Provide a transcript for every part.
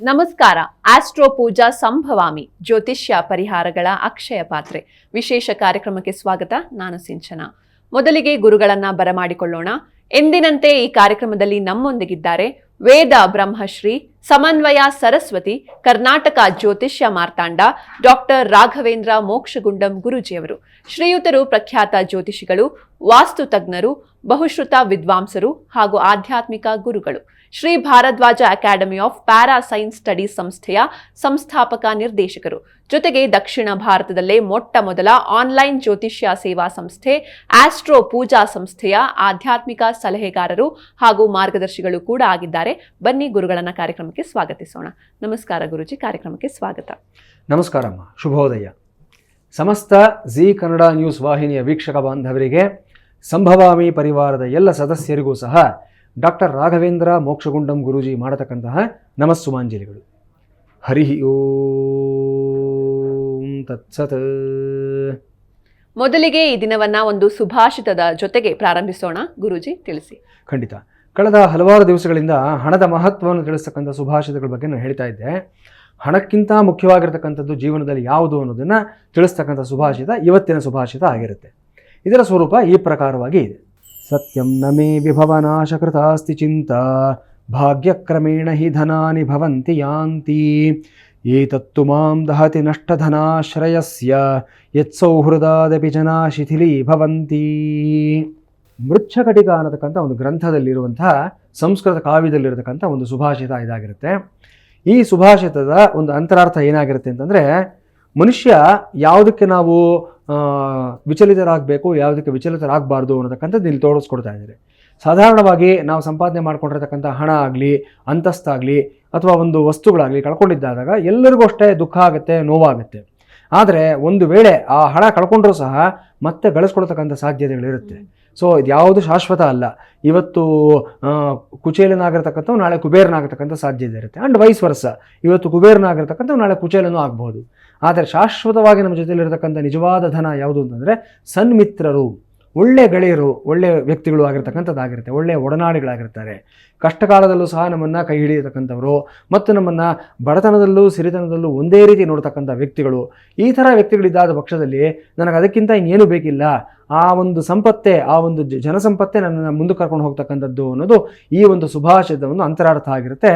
ನಮಸ್ಕಾರ. ಆಸ್ಟ್ರೋ ಪೂಜಾ ಸಂಭವಾಮಿ ಜ್ಯೋತಿಷ್ಯ ಪರಿಹಾರಗಳ ಅಕ್ಷಯ ಪಾತ್ರೆ ವಿಶೇಷ ಕಾರ್ಯಕ್ರಮಕ್ಕೆ ಸ್ವಾಗತ. ನಾನು ಸಿಂಚನ. ಮೊದಲಿಗೆ ಗುರುಗಳನ್ನ ಬರಮಾಡಿಕೊಳ್ಳೋಣ. ಎಂದಿನಂತೆ ಈ ಕಾರ್ಯಕ್ರಮದಲ್ಲಿ ನಮ್ಮೊಂದಿಗಿದ್ದಾರೆ ವೇದ ಬ್ರಹ್ಮಶ್ರೀ ಸಮನ್ವಯ ಸರಸ್ವತಿ ಕರ್ನಾಟಕ ಜ್ಯೋತಿಷ್ಯ ಮಾರ್ತಾಂಡ ಡಾಕ್ಟರ್ ರಾಘವೇಂದ್ರ ಮೋಕ್ಷಗುಂಡಂ ಗುರೂಜಿಯವರು. ಶ್ರೀಯುತರು ಪ್ರಖ್ಯಾತ ಜ್ಯೋತಿಷಿಗಳು, ವಾಸ್ತು ತಜ್ಞರು, ಬಹುಶ್ರುತ ವಿದ್ವಾಂಸರು ಹಾಗೂ ಆಧ್ಯಾತ್ಮಿಕ ಗುರುಗಳು. Shri Bharadwaj academy of para science studies ಸಂಸ್ಥೆಯ ಸಂಸ್ಥಾಪಕ ನಿರ್ದೇಶಕರು. ಜೊತೆಗೆ ದಕ್ಷಿಣ ಭಾರತದಲ್ಲೇ ಮೊಟ್ಟ ಮೊದಲ ಆನ್ಲೈನ್ ಜ್ಯೋತಿಷ್ಯ ಸೇವಾ ಸಂಸ್ಥೆ ಆಸ್ಟ್ರೋ ಪೂಜಾ ಸಂಸ್ಥೆಯ ಆಧ್ಯಾತ್ಮಿಕ ಸಲಹೆಗಾರರು ಹಾಗೂ ಮಾರ್ಗದರ್ಶಿಗಳು ಕೂಡ ಆಗಿದ್ದಾರೆ. ಬನ್ನಿ ಗುರುಗಳನ್ನ ಕಾರ್ಯಕ್ರಮಕ್ಕೆ ಸ್ವಾಗತಿಸೋಣ. ನಮಸ್ಕಾರ ಗುರುಜಿ, ಕಾರ್ಯಕ್ರಮಕ್ಕೆ ಸ್ವಾಗತ. ನಮಸ್ಕಾರಮ್ಮ, ಶುಭೋದಯ. ಸಮಸ್ತ ಜೀ ಕನ್ನಡ ನ್ಯೂಸ್ ವಾಹಿನಿಯ ವೀಕ್ಷಕ ಬಾಂಧವರಿಗೆ, ಸಂಭವಾಮಿ ಪರಿವಾರದ ಎಲ್ಲ ಸದಸ್ಯರಿಗೂ ಸಹ ಡಾಕ್ಟರ್ ರಾಘವೇಂದ್ರ ಮೋಕ್ಷಗುಂಡಂ ಗುರೂಜಿ ಮಾಡತಕ್ಕಂತಹ ನಮಸ್ಸುಮಾಂಜಲಿಗಳು. ಹರಿ ಓಂ ತತ್ಸತ್. ಮೊದಲಿಗೆ ಈ ದಿನವನ್ನ ಒಂದು ಸುಭಾಷಿತದ ಜೊತೆಗೆ ಪ್ರಾರಂಭಿಸೋಣ. ಗುರೂಜಿ ತಿಳಿಸಿ. ಖಂಡಿತ. ಕಳೆದ ಹಲವಾರು ದಿವಸಗಳಿಂದ ಹಣದ ಮಹತ್ವವನ್ನು ತಿಳಿಸ್ತಕ್ಕಂಥ ಸುಭಾಷಿತಗಳ ಬಗ್ಗೆ ನಾನು ಹೇಳ್ತಾ ಇದ್ದೆ. ಹಣಕ್ಕಿಂತ ಮುಖ್ಯವಾಗಿರ್ತಕ್ಕಂಥದ್ದು ಜೀವನದಲ್ಲಿ ಯಾವುದು ಅನ್ನೋದನ್ನು ತಿಳಿಸ್ತಕ್ಕಂಥ ಸುಭಾಷಿತ ಇವತ್ತಿನ ಸುಭಾಷಿತ ಆಗಿರುತ್ತೆ. ಇದರ ಸ್ವರೂಪ ಈ ಪ್ರಕಾರವಾಗಿ ಇದೆ. ಸತ್ಯಂ ನ ಮೇ ವಿಭವನಾಶಕೃತಾಸ್ತಿ ಚಿಂತಾ ಭಾಗ್ಯಕ್ರಮೇಣ ಹಿ ಧನಾನಿ ಭವಂತಿ ಯಾಂತಿ ಏತತ್ತು ಮಾಂ ದಹತಿ ನಷ್ಟಧನಾಶ್ರಯಸ್ಯ ಯತ್ಸೌಹೃದಾದಪಿ ಜನಾ ಶಿಥಿಲೀ ಭವಂತಿ. ಮೃಚ್ಛಕಟಿಕ ಅನ್ನತಕ್ಕಂಥ ಒಂದು ಗ್ರಂಥದಲ್ಲಿರುವಂತಹ ಸಂಸ್ಕೃತ ಕಾವ್ಯದಲ್ಲಿರತಕ್ಕಂಥ ಒಂದು ಸುಭಾಷಿತ ಇದಾಗಿರುತ್ತೆ. ಈ ಸುಭಾಷಿತದ ಒಂದು ಅಂತರಾರ್ಥ ಏನಾಗಿರುತ್ತೆ ಅಂತಂದರೆ, ಮನುಷ್ಯ ಯಾವುದಕ್ಕೆ ನಾವು ವಿಚಲಿತರಾಗಬೇಕು, ಯಾವುದಕ್ಕೆ ವಿಚಲಿತರಾಗಬಾರ್ದು ಅನ್ನತಕ್ಕಂಥದ್ದು ಇಲ್ಲಿ ತೋರಿಸ್ಕೊಡ್ತಾ ಇದ್ದಾರೆ. ಸಾಧಾರಣವಾಗಿ ನಾವು ಸಂಪಾದನೆ ಮಾಡ್ಕೊಂಡಿರ್ತಕ್ಕಂಥ ಹಣ ಆಗಲಿ, ಅಂತಸ್ತಾಗಲಿ ಅಥವಾ ಒಂದು ವಸ್ತುಗಳಾಗಲಿ ಕಳ್ಕೊಂಡಿದ್ದಾಗ ಎಲ್ಲರಿಗೂ ಅಷ್ಟೇ ದುಃಖ ಆಗುತ್ತೆ, ನೋವಾಗುತ್ತೆ. ಆದರೆ ಒಂದು ವೇಳೆ ಆ ಹಣ ಕಳ್ಕೊಂಡ್ರೂ ಸಹ ಮತ್ತೆ ಗಳಿಸ್ಕೊಡ್ತಕ್ಕಂಥ ಸಾಧ್ಯತೆಗಳಿರುತ್ತೆ. ಸೊ ಇದು ಯಾವುದು ಶಾಶ್ವತ ಅಲ್ಲ. ಇವತ್ತು ಕುಚೇಲನಾಗಿರ್ತಕ್ಕಂಥವು ನಾಳೆ ಕುಬೇರನಾಗಿರ್ತಕ್ಕಂಥ ಸಾಧ್ಯತೆ ಇರುತ್ತೆ. ಆ್ಯಂಡ್ ವೈಸ್ ವರ್ಸ, ಇವತ್ತು ಕುಬೇರನಾಗಿರ್ತಕ್ಕಂಥವು ನಾಳೆ ಕುಚೇಲನೂ ಆಗ್ಬೋದು. ಆದರೆ ಶಾಶ್ವತವಾಗಿ ನಮ್ಮ ಜೊತೆಲಿರ್ತಕ್ಕಂಥ ನಿಜವಾದ ಧನ ಯಾವುದು ಅಂತಂದರೆ ಸನ್ಮಿತ್ರರು, ಒಳ್ಳೆ ಗೆಳೆಯರು, ಒಳ್ಳೆಯ ವ್ಯಕ್ತಿಗಳು ಆಗಿರ್ತಕ್ಕಂಥದ್ದಾಗಿರುತ್ತೆ. ಒಳ್ಳೆಯ ಒಡನಾಡಿಗಳಾಗಿರ್ತಾರೆ. ಕಷ್ಟಕಾಲದಲ್ಲೂ ಸಹ ನಮ್ಮನ್ನು ಕೈ ಹಿಡಿಯತಕ್ಕಂಥವರು ಮತ್ತು ನಮ್ಮನ್ನು ಬಡತನದಲ್ಲೂ ಸಿರಿತನದಲ್ಲೂ ಒಂದೇ ರೀತಿ ನೋಡ್ತಕ್ಕಂಥ ವ್ಯಕ್ತಿಗಳು. ಈ ಥರ ವ್ಯಕ್ತಿಗಳಿದ್ದಾದ ಪಕ್ಷದಲ್ಲಿ ನನಗೆ ಅದಕ್ಕಿಂತ ಇನ್ನೇನು ಬೇಕಿಲ್ಲ, ಆ ಒಂದು ಸಂಪತ್ತೇ, ಆ ಒಂದು ಜನಸಂಪತ್ತೇ ನನ್ನನ್ನು ಮುಂದಕ್ಕೆ ಕರ್ಕೊಂಡು ಹೋಗ್ತಕ್ಕಂಥದ್ದು ಅನ್ನೋದು ಈ ಒಂದು ಸುಭಾಷಿತದ ಒಂದು ಅಂತರಾರ್ಥ ಆಗಿರುತ್ತೆ.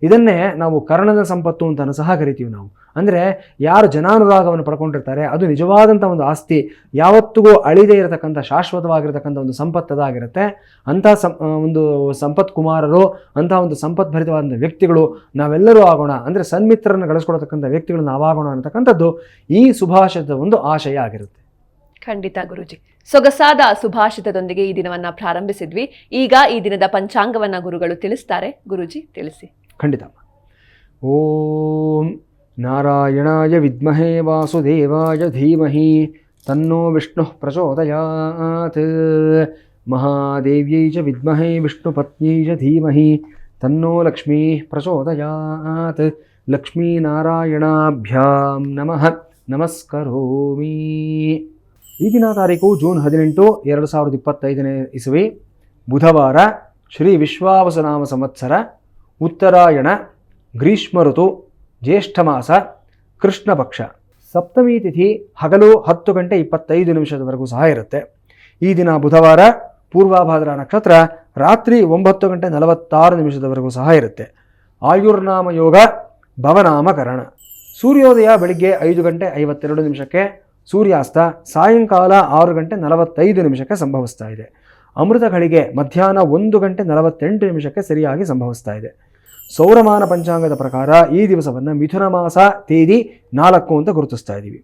ಇದನ್ನೇ ನಾವು ಕರ್ಣದ ಸಂಪತ್ತು ಅಂತ ಸಹ ಕರಿತೀವಿ ನಾವು. ಅಂದರೆ ಯಾರು ಜನಾನುರಾಗವನ್ನು ಪಡ್ಕೊಂಡಿರ್ತಾರೆ ಅದು ನಿಜವಾದಂಥ ಒಂದು ಆಸ್ತಿ, ಯಾವತ್ತಿಗೂ ಅಳಿದೇ ಇರತಕ್ಕಂಥ ಶಾಶ್ವತವಾಗಿರ್ತಕ್ಕಂಥ ಒಂದು ಸಂಪತ್ತದಾಗಿರುತ್ತೆ. ಅಂಥ ಒಂದು ಸಂಪತ್ ಕುಮಾರರು, ಅಂಥ ಒಂದು ಸಂಪತ್ಭರಿತವಾದ ವ್ಯಕ್ತಿಗಳು ನಾವೆಲ್ಲರೂ ಆಗೋಣ, ಅಂದರೆ ಸನ್ಮಿತ್ರರನ್ನು ಗಳಿಸ್ಕೊಡ್ತಕ್ಕಂಥ ವ್ಯಕ್ತಿಗಳು ನಾವಾಗೋಣ ಅಂತಕ್ಕಂಥದ್ದು ಈ ಸುಭಾಷಿತದ ಒಂದು ಆಶಯ ಆಗಿರುತ್ತೆ. ಖಂಡಿತ ಗುರುಜಿ. ಸೊಗಸಾದ ಸುಭಾಷಿತದೊಂದಿಗೆ ಈ ದಿನವನ್ನ ಪ್ರಾರಂಭಿಸಿದ್ವಿ. ಈಗ ಈ ದಿನದ ಪಂಚಾಂಗವನ್ನ ಗುರುಗಳು ತಿಳಿಸ್ತಾರೆ. ಗುರುಜಿ ತಿಳಿಸಿ. ಖಂಡಿತ. ಓಂ ನಾರಾಯಣಾಯ ವಿದ್ಮಹೇ ವಾಸುದೇವಾಯ ಧೀಮಹಿ ತನ್ನೋ ವಿಷ್ಣು ಪ್ರಚೋದಯಾತ್. ಮಹಾದೇವ್ಯೈ ಚ ವಿದ್ಮಹೇ ವಿಷ್ಣುಪತ್ನ್ಯೈ ಚ ಧೀಮಹಿ ತನ್ನೋ ಲಕ್ಷ್ಮೀ ಪ್ರಚೋದಯಾತ್. ಲಕ್ಷ್ಮೀನಾರಾಯಣಾಭ್ಯಾಂ ನಮಃ ನಮಸ್ಕರೋಮಿ. ಈಗಿನ ತಾರೀಕು ಜೂನ್ 18, 2025 ಇಸವಿ, ಬುಧವಾರ, ಶ್ರೀ ವಿಶ್ವಾವಸುನಾಮ ಸಂವತ್ಸರ, ಉತ್ತರಾಯಣ, ಗ್ರೀಷ್ಮ ಋತು, ಜ್ಯೇಷ್ಠ ಮಾಸ, ಕೃಷ್ಣ ಪಕ್ಷ. ಸಪ್ತಮಿ ತಿಥಿ ಹಗಲು 10:25 ಸಹ ಇರುತ್ತೆ. ಈ ದಿನ ಬುಧವಾರ, ಪೂರ್ವಾಭಾದ್ರ ನಕ್ಷತ್ರ ರಾತ್ರಿ 9:46 ಸಹ ಇರುತ್ತೆ. ಆಯುರ್ನಾಮ ಯೋಗ, ಭವನಾಮಕರಣ. ಸೂರ್ಯೋದಯ ಬೆಳಿಗ್ಗೆ 5:52, ಸೂರ್ಯಾಸ್ತ ಸಾಯಂಕಾಲ 6:45 ಸಂಭವಿಸ್ತಾ ಇದೆ. ಅಮೃತ ಘಳಿಗೆ ಮಧ್ಯಾಹ್ನ 1:48 ಸರಿಯಾಗಿ ಸಂಭವಿಸ್ತಾ ಇದೆ. ಸೌರಮಾನ ಪಂಚಾಂಗದ ಪ್ರಕಾರ ಈ ದಿವಸವನ್ನು ಮಿಥುನ ಮಾಸ ತೇದಿ 4 ಅಂತ ಗುರುತಿಸ್ತಾ ಇದ್ದೀವಿ.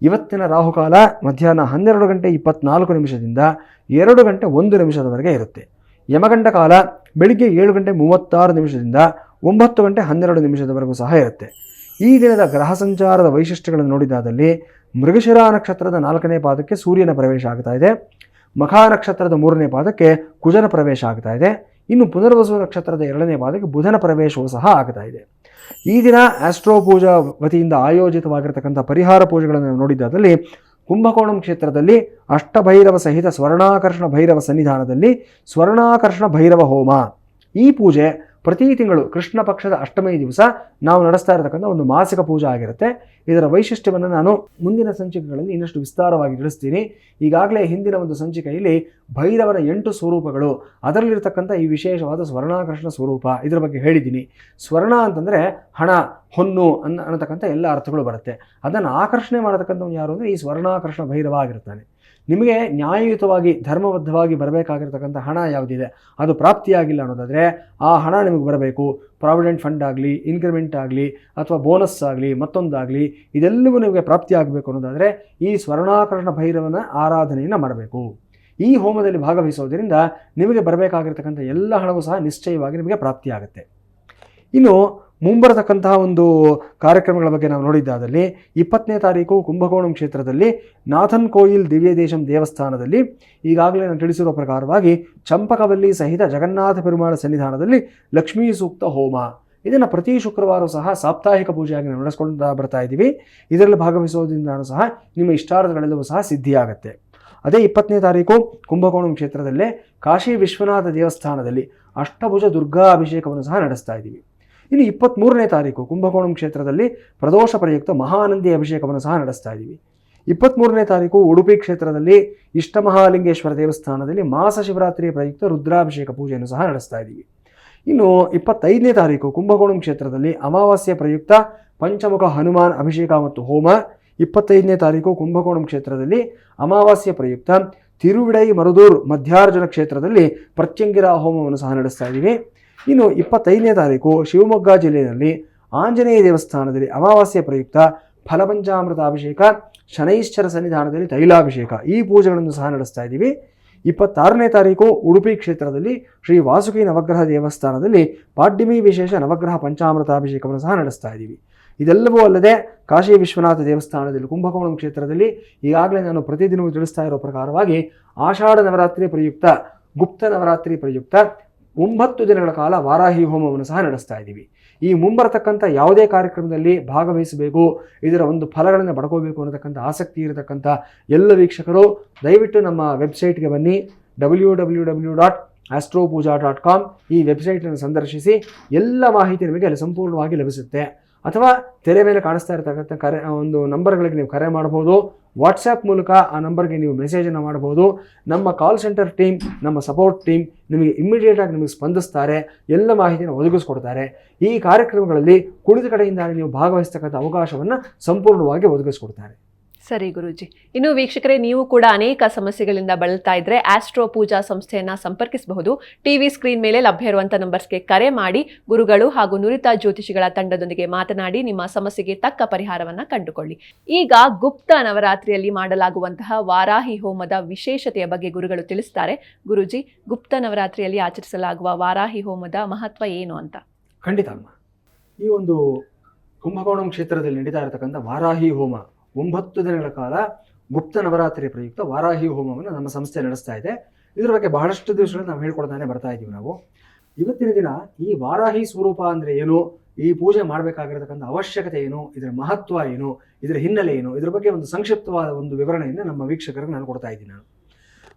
ಇವತ್ತಿನ ರಾಹುಕಾಲ ಮಧ್ಯಾಹ್ನ 12:24 2:01 ಇರುತ್ತೆ. ಯಮಗಂಡ ಕಾಲ ಬೆಳಿಗ್ಗೆ 7:36 9:12 ಸಹ ಇರುತ್ತೆ. ಈ ದಿನದ ಗ್ರಹ ಸಂಚಾರದ ವೈಶಿಷ್ಟ್ಯಗಳನ್ನು ನೋಡಿದಾದಲ್ಲಿ ಮೃಗಶಿರ ನಕ್ಷತ್ರದ 4ನೇ ಪಾದಕ್ಕೆ ಸೂರ್ಯನ ಪ್ರವೇಶ ಆಗ್ತಾ ಇದೆ. ಮಖಾ ನಕ್ಷತ್ರದ 3ನೇ ಪಾದಕ್ಕೆ ಕುಜನ ಪ್ರವೇಶ ಆಗ್ತಾ ಇದೆ. ಇನ್ನು ಪುನರ್ವಸು ನಕ್ಷತ್ರದ 2ನೇ ಪಾದಕ್ಕೆ ಬುಧನ ಪ್ರವೇಶವೂ ಸಹ ಆಗ್ತಾ ಇದೆ. ಈ ದಿನ ಆಸ್ಟ್ರೋ ಪೂಜಾ ವತಿಯಿಂದ ಆಯೋಜಿತವಾಗಿರ್ತಕ್ಕಂಥ ಪರಿಹಾರ ಪೂಜೆಗಳನ್ನು ನೋಡಿದ್ದಾದಲ್ಲಿ ಕುಂಭಕೋಣಂ ಕ್ಷೇತ್ರದಲ್ಲಿ ಅಷ್ಟಭೈರವ ಸಹಿತ ಸ್ವರ್ಣಾಕರ್ಷಣ ಭೈರವ ಸನ್ನಿಧಾನದಲ್ಲಿ ಸ್ವರ್ಣಾಕರ್ಷಣ ಭೈರವ ಹೋಮ. ಈ ಪೂಜೆ ಪ್ರತಿ ತಿಂಗಳು ಕೃಷ್ಣ ಪಕ್ಷದ ಅಷ್ಟಮಿ ದಿವಸ ನಾವು ನಡೆಸ್ತಾ ಇರತಕ್ಕಂಥ ಒಂದು ಮಾಸಿಕ ಪೂಜೆ ಆಗಿರುತ್ತೆ. ಇದರ ವೈಶಿಷ್ಟ್ಯವನ್ನು ನಾನು ಮುಂದಿನ ಸಂಚಿಕೆಗಳಲ್ಲಿ ಇನ್ನಷ್ಟು ವಿಸ್ತಾರವಾಗಿ ತಿಳಿಸ್ತೀನಿ. ಈಗಾಗಲೇ ಹಿಂದಿನ ಒಂದು ಸಂಚಿಕೆಯಲ್ಲಿ ಭೈರವನ 8 ಸ್ವರೂಪಗಳು, ಅದರಲ್ಲಿರ್ತಕ್ಕಂಥ ಈ ವಿಶೇಷವಾದ ಸ್ವರ್ಣಾಕರ್ಷಣ ಸ್ವರೂಪ, ಇದರ ಬಗ್ಗೆ ಹೇಳಿದ್ದೀನಿ. ಸ್ವರ್ಣ ಅಂತಂದರೆ ಹಣ, ಹೊನ್ನು ಅನ್ನತಕ್ಕಂಥ ಎಲ್ಲ ಅರ್ಥಗಳು ಬರುತ್ತೆ. ಅದನ್ನು ಆಕರ್ಷಣೆ ಮಾಡತಕ್ಕಂಥವ್ನು ಯಾರು ಅಂದರೆ ಈ ಸ್ವರ್ಣಾಕರ್ಷಣ ಭೈರವ ಆಗಿರ್ತಾನೆ. ನಿಮಗೆ ನ್ಯಾಯಯುತವಾಗಿ ಧರ್ಮಬದ್ಧವಾಗಿ ಬರಬೇಕಾಗಿರ್ತಕ್ಕಂಥ ಹಣ ಯಾವುದಿದೆ ಅದು ಪ್ರಾಪ್ತಿಯಾಗಿಲ್ಲ ಅನ್ನೋದಾದರೆ ಆ ಹಣ ನಿಮಗೆ ಬರಬೇಕು. ಪ್ರಾವಿಡೆಂಟ್ ಫಂಡ್ ಆಗಲಿ, ಇನ್ಕ್ರಿಮೆಂಟ್ ಆಗಲಿ, ಅಥವಾ ಬೋನಸ್ ಆಗಲಿ, ಮತ್ತೊಂದಾಗಲಿ, ಇದೆಲ್ಲವೂ ನಿಮಗೆ ಪ್ರಾಪ್ತಿಯಾಗಬೇಕು ಅನ್ನೋದಾದರೆ ಈ ಸ್ವರ್ಣಾಕರ್ಷಣ ಭೈರವನ ಆರಾಧನೆಯನ್ನು ಮಾಡಬೇಕು. ಈ ಹೋಮದಲ್ಲಿ ಭಾಗವಹಿಸೋದ್ರಿಂದ ನಿಮಗೆ ಬರಬೇಕಾಗಿರ್ತಕ್ಕಂಥ ಎಲ್ಲ ಹಣವೂ ಸಹ ನಿಶ್ಚಯವಾಗಿ ನಿಮಗೆ ಪ್ರಾಪ್ತಿಯಾಗುತ್ತೆ. ಇನ್ನು ಮುಂಬರತಕ್ಕಂತಹ ಒಂದು ಕಾರ್ಯಕ್ರಮಗಳ ಬಗ್ಗೆ ನಾವು ನೋಡಿದ್ದಾದಲ್ಲಿ 20ನೇ ತಾರೀಕು ಕುಂಭಕೋಣಂ ಕ್ಷೇತ್ರದಲ್ಲಿ ನಾಥನ್ ಕೋಯಿಲ್ ದಿವ್ಯದೇಶಂ ದೇವಸ್ಥಾನದಲ್ಲಿ ಈಗಾಗಲೇ ನಾನು ತಿಳಿಸಿರುವ ಪ್ರಕಾರವಾಗಿ ಚಂಪಕವಲ್ಲಿ ಸಹಿತ ಜಗನ್ನಾಥ ಪೆರುಮಾಳ ಸನ್ನಿಧಾನದಲ್ಲಿ ಲಕ್ಷ್ಮೀ ಸೂಕ್ತ ಹೋಮ, ಇದನ್ನು ಪ್ರತಿ ಶುಕ್ರವಾರ ಸಹ ಸಾಪ್ತಾಹಿಕ ಪೂಜೆಯಾಗಿ ನಾವು ನಡೆಸ್ಕೊಂಡು ಬರ್ತಾ ಇದ್ದೀವಿ. ಇದರಲ್ಲಿ ಭಾಗವಹಿಸೋದ್ರಿಂದ ಸಹ ನಿಮ್ಮ ಇಷ್ಟಾರ್ಥಗಳೆಲ್ಲವೂ ಸಹ ಸಿದ್ಧಿಯಾಗುತ್ತೆ. ಅದೇ 20ನೇ ತಾರೀಕು ಕುಂಭಕೋಣಂ ಕ್ಷೇತ್ರದಲ್ಲೇ ಕಾಶಿ ವಿಶ್ವನಾಥ ದೇವಸ್ಥಾನದಲ್ಲಿ ಅಷ್ಟಭುಜ ದುರ್ಗಾ ಅಭಿಷೇಕವನ್ನು ಸಹ ನಡೆಸ್ತಾ ಇದ್ದೀವಿ. ಇನ್ನು 23ನೇ ತಾರೀಕು ಕುಂಭಕೋಣಂ ಕ್ಷೇತ್ರದಲ್ಲಿ ಪ್ರದೋಷ ಪ್ರಯುಕ್ತ ಮಹಾನಂದಿ ಅಭಿಷೇಕವನ್ನು ಸಹ ನಡೆಸ್ತಾ ಇದ್ದೀವಿ. 23ನೇ ತಾರೀಕು ಉಡುಪಿ ಕ್ಷೇತ್ರದಲ್ಲಿ ಇಷ್ಟಮಹಾಲಿಂಗೇಶ್ವರ ದೇವಸ್ಥಾನದಲ್ಲಿ ಮಾಸ ಶಿವರಾತ್ರಿಯ ಪ್ರಯುಕ್ತ ರುದ್ರಾಭಿಷೇಕ ಪೂಜೆಯನ್ನು ಸಹ ನಡೆಸ್ತಾ ಇದ್ದೀವಿ. ಇನ್ನು 25ನೇ ತಾರೀಕು ಕುಂಭಕೋಣಂ ಕ್ಷೇತ್ರದಲ್ಲಿ ಅಮಾವಾಸ್ಯ ಪ್ರಯುಕ್ತ ಪಂಚಮುಖ ಹನುಮಾನ್ ಅಭಿಷೇಕ ಮತ್ತು ಹೋಮ. 25ನೇ ತಾರೀಕು ಕುಂಭಕೋಣಂ ಕ್ಷೇತ್ರದಲ್ಲಿ ಅಮಾವಾಸ್ಯ ಪ್ರಯುಕ್ತ ತಿರುವಿಡೈ ಮರುದೂರ್ ಮಧ್ಯಾರ್ಜುನ ಕ್ಷೇತ್ರದಲ್ಲಿ ಪ್ರತ್ಯಂಗಿರ ಹೋಮವನ್ನು ಸಹ ನಡೆಸ್ತಾ ಇದ್ದೀವಿ. ಇನ್ನು 25ನೇ ತಾರೀಕು ಶಿವಮೊಗ್ಗ ಜಿಲ್ಲೆಯಲ್ಲಿ ಆಂಜನೇಯ ದೇವಸ್ಥಾನದಲ್ಲಿ ಅಮಾವಾಸ್ಯ ಪ್ರಯುಕ್ತ ಫಲಪಂಚಾಮೃತ ಅಭಿಷೇಕ, ಶನೈಶ್ಚರ ಸನ್ನಿಧಾನದಲ್ಲಿ ತೈಲಾಭಿಷೇಕ, ಈ ಪೂಜೆಗಳನ್ನು ಸಹ ನಡೆಸ್ತಾ ಇದ್ದೀವಿ. 26ನೇ ತಾರೀಕು ಉಡುಪಿ ಕ್ಷೇತ್ರದಲ್ಲಿ ಶ್ರೀ ವಾಸುಕಿ ನವಗ್ರಹ ದೇವಸ್ಥಾನದಲ್ಲಿ ಪಾಡ್ಯಮಿ ವಿಶೇಷ ನವಗ್ರಹ ಪಂಚಾಮೃತಾಭಿಷೇಕವನ್ನು ಸಹ ನಡೆಸ್ತಾ ಇದ್ದೀವಿ. ಇದೆಲ್ಲವೂ ಅಲ್ಲದೆ ಕಾಶಿ ವಿಶ್ವನಾಥ ದೇವಸ್ಥಾನದಲ್ಲಿ ಕುಂಭಕೋಣಂ ಕ್ಷೇತ್ರದಲ್ಲಿ ಈಗಾಗಲೇ ನಾನು ಪ್ರತಿದಿನವೂ ತಿಳಿಸ್ತಾ ಇರೋ ಪ್ರಕಾರವಾಗಿ ಆಷಾಢ ನವರಾತ್ರಿ ಪ್ರಯುಕ್ತ, ಗುಪ್ತ ನವರಾತ್ರಿ ಪ್ರಯುಕ್ತ 9 ದಿನಗಳ ಕಾಲ ವಾರಾಹಿ ಹೋಮವನ್ನು ಸಹ ನಡೆಸ್ತಾ ಇದ್ದೀವಿ. ಈ ಮುಂಬರತಕ್ಕಂಥ ಯಾವುದೇ ಕಾರ್ಯಕ್ರಮದಲ್ಲಿ ಭಾಗವಹಿಸಬೇಕು, ಇದರ ಒಂದು ಫಲಗಳನ್ನು ಪಡ್ಕೋಬೇಕು ಅನ್ನತಕ್ಕಂಥ ಆಸಕ್ತಿ ಇರತಕ್ಕಂಥ ಎಲ್ಲ ವೀಕ್ಷಕರು ದಯವಿಟ್ಟು ನಮ್ಮ ವೆಬ್ಸೈಟ್ಗೆ ಬನ್ನಿ. www.astropuja.com ಈ ವೆಬ್ಸೈಟನ್ನು ಸಂದರ್ಶಿಸಿ. ಎಲ್ಲ ಮಾಹಿತಿ ನಿಮಗೆ ಅಲ್ಲಿ ಸಂಪೂರ್ಣವಾಗಿ ಲಭಿಸುತ್ತೆ. ಅಥವಾ ತೆರೆ ಮೇಲೆ ಕಾಣಿಸ್ತಾ ಇರತಕ್ಕಂಥ ಒಂದು ನಂಬರ್ಗಳಿಗೆ ನೀವು ಕರೆ ಮಾಡಬಹುದು. ವಾಟ್ಸ್ಯಾಪ್ ಮೂಲಕ ಆ ನಂಬರ್ಗೆ ನೀವು ಮೆಸೇಜನ್ನು ಮಾಡಬಹುದು. ನಮ್ಮ ಕಾಲ್ ಸೆಂಟರ್ ಟೀಮ್, ನಮ್ಮ ಸಪೋರ್ಟ್ ಟೀಮ್ ನಿಮಗೆ ಇಮ್ಮಿಡಿಯೇಟಾಗಿ ನಿಮಗೆ ಸ್ಪಂದಿಸ್ತಾರೆ, ಎಲ್ಲ ಮಾಹಿತಿಯನ್ನು ಒದಗಿಸ್ಕೊಡ್ತಾರೆ. ಈ ಕಾರ್ಯಕ್ರಮಗಳಲ್ಲಿ ಕುಳಿತ ಕಡೆಯಿಂದ ನೀವು ಭಾಗವಹಿಸ್ತಕ್ಕಂಥ ಅವಕಾಶವನ್ನು ಸಂಪೂರ್ಣವಾಗಿ ಒದಗಿಸ್ಕೊಡ್ತಾರೆ. ಸರಿ ಗುರೂಜಿ. ಇನ್ನು ವೀಕ್ಷಕರೇ, ನೀವು ಕೂಡ ಅನೇಕ ಸಮಸ್ಯೆಗಳಿಂದ ಬಳಲ್ತಾ ಇದ್ರೆ ಆಸ್ಟ್ರೋ ಪೂಜಾ ಸಂಸ್ಥೆಯನ್ನ ಸಂಪರ್ಕಿಸಬಹುದು. ಟಿವಿ ಸ್ಕ್ರೀನ್ ಮೇಲೆ ಲಭ್ಯ ಇರುವಂಥ ನಂಬರ್ಸ್ಗೆ ಕರೆ ಮಾಡಿ ಗುರುಗಳು ಹಾಗೂ ನುರಿತ ಜ್ಯೋತಿಷಿಗಳ ತಂಡದೊಂದಿಗೆ ಮಾತನಾಡಿ ನಿಮ್ಮ ಸಮಸ್ಯೆಗೆ ತಕ್ಕ ಪರಿಹಾರವನ್ನ ಕಂಡುಕೊಳ್ಳಿ. ಈಗ ಗುಪ್ತ ನವರಾತ್ರಿಯಲ್ಲಿ ಮಾಡಲಾಗುವಂತಹ ವಾರಾಹಿ ಹೋಮದ ವಿಶೇಷತೆಯ ಬಗ್ಗೆ ಗುರುಗಳು ತಿಳಿಸ್ತಾರೆ. ಗುರೂಜಿ, ಗುಪ್ತ ನವರಾತ್ರಿಯಲ್ಲಿ ಆಚರಿಸಲಾಗುವ ವಾರಾಹಿ ಹೋಮದ ಮಹತ್ವ ಏನು ಅಂತ? ಖಂಡಿತ ಅಮ್ಮ. ಈ ಒಂದು ಕುಂಭಕೋಣಂ ಕ್ಷೇತ್ರದಲ್ಲಿ ನಡೀತಾ ಇರತಕ್ಕಂಥ ವಾರಾಹಿ ಹೋಮ 9 ದಿನಗಳ ಕಾಲ ಗುಪ್ತ ನವರಾತ್ರಿ ಪ್ರಯುಕ್ತ ವಾರಾಹಿ ಹೋಮವನ್ನು ನಮ್ಮ ಸಂಸ್ಥೆ ನಡೆಸ್ತಾ ಇದೆ. ಇದರ ಬಗ್ಗೆ ಬಹಳಷ್ಟು ದಿವಸಗಳು ನಾವು ಹೇಳ್ಕೊಡ್ತಾನೆ ಬರ್ತಾ ಇದ್ದೀವಿ. ನಾವು ಇವತ್ತಿನ ದಿನ ಈ ವಾರಾಹಿ ಸ್ವರೂಪ ಅಂದರೆ ಏನು, ಈ ಪೂಜೆ ಮಾಡಬೇಕಾಗಿರತಕ್ಕಂಥ ಅವಶ್ಯಕತೆ ಏನು, ಇದರ ಮಹತ್ವ ಏನು, ಇದರ ಹಿನ್ನೆಲೆ ಏನು, ಇದರ ಬಗ್ಗೆ ಒಂದು ಸಂಕ್ಷಿಪ್ತವಾದ ಒಂದು ವಿವರಣೆಯನ್ನು ನಮ್ಮ ವೀಕ್ಷಕರಿಗೆ ನಾನು ಕೊಡ್ತಾ ಇದ್ದೀನಿ. ನಾನು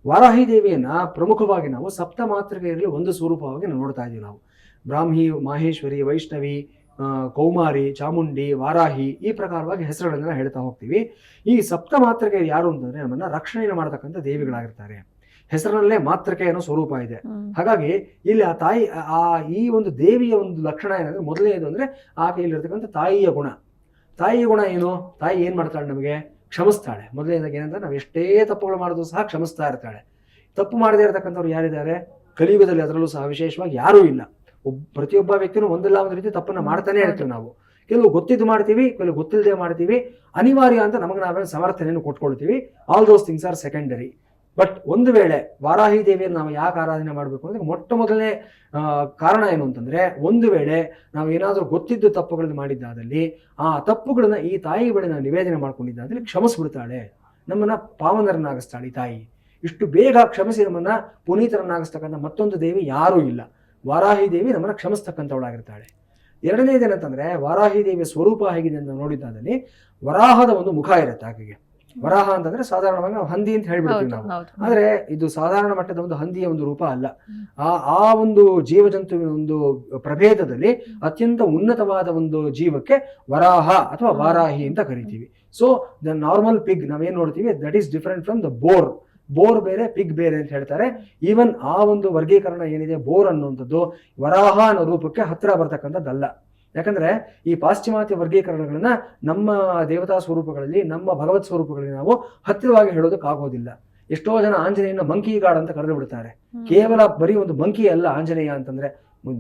ವಾರಾಹಿ ದೇವಿಯನ್ನು ಪ್ರಮುಖವಾಗಿ ನಾವು ಸಪ್ತ ಮಾತೃಕೆಯರಲ್ಲಿ ಒಂದು ಸ್ವರೂಪವಾಗಿ ನಾವು ನೋಡ್ತಾ ಇದ್ದೀವಿ. ನಾವು ಬ್ರಾಹ್ಮಿ, ಮಾಹೇಶ್ವರಿ, ವೈಷ್ಣವಿ, ಕೌಮಾರಿ, ಚಾಮುಂಡಿ, ವಾರಾಹಿ, ಈ ಪ್ರಕಾರವಾಗಿ ಹೆಸರುಗಳನ್ನೆಲ್ಲ ಹೇಳ್ತಾ ಹೋಗ್ತೀವಿ. ಈ ಸಪ್ತ ಮಾತೃಕೆ ಯಾರು ಅಂತಂದ್ರೆ ನಮ್ಮನ್ನ ರಕ್ಷಣೆಯನ್ನು ಮಾಡತಕ್ಕಂಥ ದೇವಿಗಳಾಗಿರ್ತಾರೆ. ಹೆಸರಿನಲ್ಲೇ ಮಾತೃಕೆ ಅನ್ನೋ ಸ್ವರೂಪ ಇದೆ. ಹಾಗಾಗಿ ಇಲ್ಲಿ ಆ ತಾಯಿ, ಈ ಒಂದು ದೇವಿಯ ಒಂದು ಲಕ್ಷಣ ಏನಂದ್ರೆ ಮೊದಲನೇದು ಅಂದ್ರೆ ಆಕೆಯಲ್ಲಿರ್ತಕ್ಕಂಥ ತಾಯಿಯ ಗುಣ. ತಾಯಿಯ ಗುಣ ಏನು? ತಾಯಿ ಏನ್ ಮಾಡ್ತಾಳೆ? ನಮಗೆ ಕ್ಷಮಿಸ್ತಾಳೆ. ಮೊದಲನೇದಾಗಿ ಏನಂದ್ರೆ ನಾವು ಎಷ್ಟೇ ತಪ್ಪುಗಳು ಮಾಡಿದ್ರು ಸಹ ಕ್ಷಮಿಸ್ತಾ ಇರ್ತಾಳೆ. ತಪ್ಪು ಮಾಡದೇ ಇರತಕ್ಕಂಥವ್ರು ಯಾರಿದ್ದಾರೆ ಕಲಿಯುಗದಲ್ಲಿ? ಅದರಲ್ಲೂ ಸಹ ವಿಶೇಷವಾಗಿ ಯಾರೂ ಇಲ್ಲ. ಪ್ರತಿಯೊಬ್ಬ ವ್ಯಕ್ತಿನೂ ಒಂದಲ್ಲ ಒಂದು ರೀತಿ ತಪ್ಪನ್ನ ಮಾಡ್ತಾನೆ ಇರ್ತೀವಿ. ನಾವು ಕೆಲವು ಗೊತ್ತಿದ್ದು ಮಾಡ್ತೀವಿ, ಕೆಲವು ಗೊತ್ತಿಲ್ಲದೆ ಮಾಡ್ತೀವಿ. ಅನಿವಾರ್ಯ ಅಂತ ನಮಗೆ ನಾವೇ ಸಮರ್ಥನೆಯನ್ನು ಕೊಟ್ಕೊಳ್ತೀವಿ. All those things are secondary. But ಒಂದು ವೇಳೆ ವಾರಾಹಿ ದೇವಿಯನ್ನು ನಾವು ಯಾಕೆ ಆರಾಧನೆ ಮಾಡಬೇಕು ಅಂದ್ರೆ ಮೊಟ್ಟ ಮೊದಲನೇ ಕಾರಣ ಏನು ಅಂತಂದ್ರೆ, ಒಂದು ವೇಳೆ ನಾವು ಏನಾದರೂ ಗೊತ್ತಿದ್ದು ತಪ್ಪುಗಳನ್ನು ಮಾಡಿದ್ದಾದಲ್ಲಿ ಆ ತಪ್ಪುಗಳನ್ನ ಈ ತಾಯಿ ಬಳಿ ನಾವು ನಿವೇದನೆ ಮಾಡ್ಕೊಂಡಿದ್ದಾದಲ್ಲಿ ಕ್ಷಮಿಸ್ಬಿಡ್ತಾಳೆ, ನಮ್ಮನ್ನ ಪಾವನರನ್ನಾಗಿಸ್ತಾಳೆ. ಈ ತಾಯಿ ಇಷ್ಟು ಬೇಗ ಕ್ಷಮಿಸಿ ನಮ್ಮನ್ನ ಪುನೀತರನ್ನಾಗಿಸ್ತಕ್ಕಂಥ ಮತ್ತೊಂದು ದೇವಿ ಯಾರೂ ಇಲ್ಲ. ವಾರಾಹಿ ದೇವಿ ನಮ್ಮನ್ನ ಕ್ಷಮಿಸ್ತಕ್ಕಂಥವಳಾಗಿರ್ತಾಳೆ. ಎರಡನೇದೇನಂತಂದ್ರೆ, ವಾರಾಹಿ ದೇವಿಯ ಸ್ವರೂಪ ಹೇಗಿದೆ ಅಂತ ನೋಡಿದ್ದಾದಲ್ಲಿ ವರಾಹದ ಒಂದು ಮುಖ ಇರುತ್ತೆ ಆಕೆಗೆ. ವರಾಹ ಅಂತಂದ್ರೆ ಸಾಧಾರಣವಾಗಿ ನಾವು ಹಂದಿ ಅಂತ ಹೇಳ್ಬಿಡ್ತೀವಿ ನಾವು. ಹೌದು. ಆದ್ರೆ ಇದು ಸಾಧಾರಣ ಮಟ್ಟದ ಒಂದು ಹಂದಿಯ ಒಂದು ರೂಪ ಅಲ್ಲ. ಆ ಒಂದು ಜೀವಜಂತುವಿನ ಒಂದು ಪ್ರಭೇದದಲ್ಲಿ ಅತ್ಯಂತ ಉನ್ನತವಾದ ಒಂದು ಜೀವಕ್ಕೆ ವರಾಹ ಅಥವಾ ವಾರಾಹಿ ಅಂತ ಕರಿತೀವಿ. ಸೊ ದ ನಾರ್ಮಲ್ ಪಿಗ್ ನಾವೇನ್ ನೋಡ್ತೀವಿ, that is different from the bore. Bore ಬೇರೆ, ಪಿಗ್ ಬೇರೆ ಅಂತ ಹೇಳ್ತಾರೆ. ಈವನ್ ಆ ಒಂದು ವರ್ಗೀಕರಣ ಏನಿದೆ ಬೋರ್ ಅನ್ನುವಂಥದ್ದು ವರಾಹ ಅನ್ನೋ ರೂಪಕ್ಕೆ ಹತ್ತಿರ ಬರ್ತಕ್ಕಂಥದ್ದಲ್ಲ. ಯಾಕಂದ್ರೆ ಈ ಪಾಶ್ಚಿಮಾತ್ಯ ವರ್ಗೀಕರಣಗಳನ್ನ ನಮ್ಮ ದೇವತಾ ಸ್ವರೂಪಗಳಲ್ಲಿ, ನಮ್ಮ ಭಗವತ್ ಸ್ವರೂಪಗಳಲ್ಲಿ ನಾವು ಹತ್ತಿರವಾಗಿ ಹೇಳೋದಕ್ಕಾಗೋದಿಲ್ಲ. ಎಷ್ಟೋ ಜನ ಆಂಜನೇಯನ ಮಂಕಿ ಗಾಡ್ ಅಂತ ಕರೆದು ಬಿಡ್ತಾರೆ. ಕೇವಲ ಬರೀ ಒಂದು ಮಂಕಿ ಅಲ್ಲ ಆಂಜನೇಯ ಅಂತಂದ್ರೆ,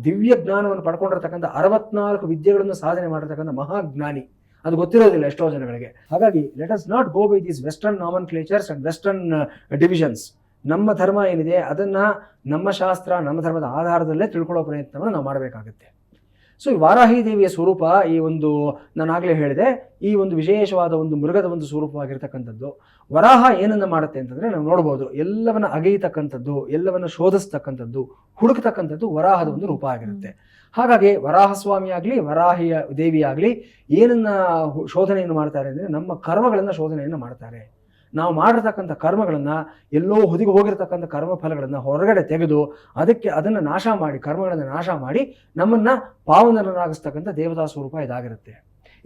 ದಿವ್ಯ ಜ್ಞಾನವನ್ನು ಪಡ್ಕೊಂಡಿರ್ತಕ್ಕಂಥ 64 ವಿದ್ಯೆಗಳನ್ನು ಸಾಧನೆ ಮಾಡಿರ್ತಕ್ಕಂಥ ಮಹಾಜ್ಞಾನಿ. ಅದು ಗೊತ್ತಿರೋದಿಲ್ಲ ಎಷ್ಟೋ ಜನಗಳಿಗೆ. ಹಾಗಾಗಿ let us not go by these western nomenclatures and western divisions. ನಮ್ಮ ಧರ್ಮ ಏನಿದೆ ಅದನ್ನ ನಮ್ಮ ಶಾಸ್ತ್ರ, ನಮ್ಮ ಧರ್ಮದ ಆಧಾರದಲ್ಲೇ ತಿಳ್ಕೊಳ್ಳೋ ಪ್ರಯತ್ನವನ್ನು ನಾವು ಮಾಡಬೇಕಾಗುತ್ತೆ. ಸೊ ಈ ವಾರಾಹಿ ದೇವಿಯ ಸ್ವರೂಪ, ಈ ಒಂದು ನಾನು ಆಗಲೇ ಹೇಳಿದೆ, ಈ ಒಂದು ವಿಶೇಷವಾದ ಒಂದು ಮೃಗದ ಒಂದು ಸ್ವರೂಪವಾಗಿರ್ತಕ್ಕಂಥದ್ದು. ವರಾಹ ಏನನ್ನ ಮಾಡುತ್ತೆ ಅಂತಂದ್ರೆ ನಾವು ನೋಡ್ಬೋದು, ಎಲ್ಲವನ್ನ ಅಗೆಯತಕ್ಕಂಥದ್ದು, ಎಲ್ಲವನ್ನ ಶೋಧಿಸ್ತಕ್ಕಂಥದ್ದು, ಹುಡುಕತಕ್ಕಂಥದ್ದು ವರಾಹದ ಒಂದು ರೂಪ ಆಗಿರುತ್ತೆ. ಹಾಗಾಗಿ ವರಾಹ ಸ್ವಾಮಿ ಆಗಲಿ, ವರಾಹಿಯ ದೇವಿ ಆಗಲಿ ಏನನ್ನ ಶೋಧನೆಯನ್ನು ಮಾಡ್ತಾರೆ ಅಂದ್ರೆ ನಮ್ಮ ಕರ್ಮಗಳನ್ನ ಶೋಧನೆಯನ್ನು ಮಾಡ್ತಾರೆ. ನಾವು ಮಾಡಿರ್ತಕ್ಕಂಥ ಕರ್ಮಗಳನ್ನ, ಎಲ್ಲೋ ಹುದಿಗೆ ಹೋಗಿರ್ತಕ್ಕಂಥ ಕರ್ಮ ಫಲಗಳನ್ನ ಹೊರಗಡೆ ತೆಗೆದು ಅದನ್ನ ನಾಶ ಮಾಡಿ, ಕರ್ಮಗಳನ್ನ ನಾಶ ಮಾಡಿ ನಮ್ಮನ್ನ ಪಾವನರನ್ನಾಗಿಸ್ತಕ್ಕಂಥ ದೇವತಾ ಸ್ವರೂಪ ಇದಾಗಿರುತ್ತೆ.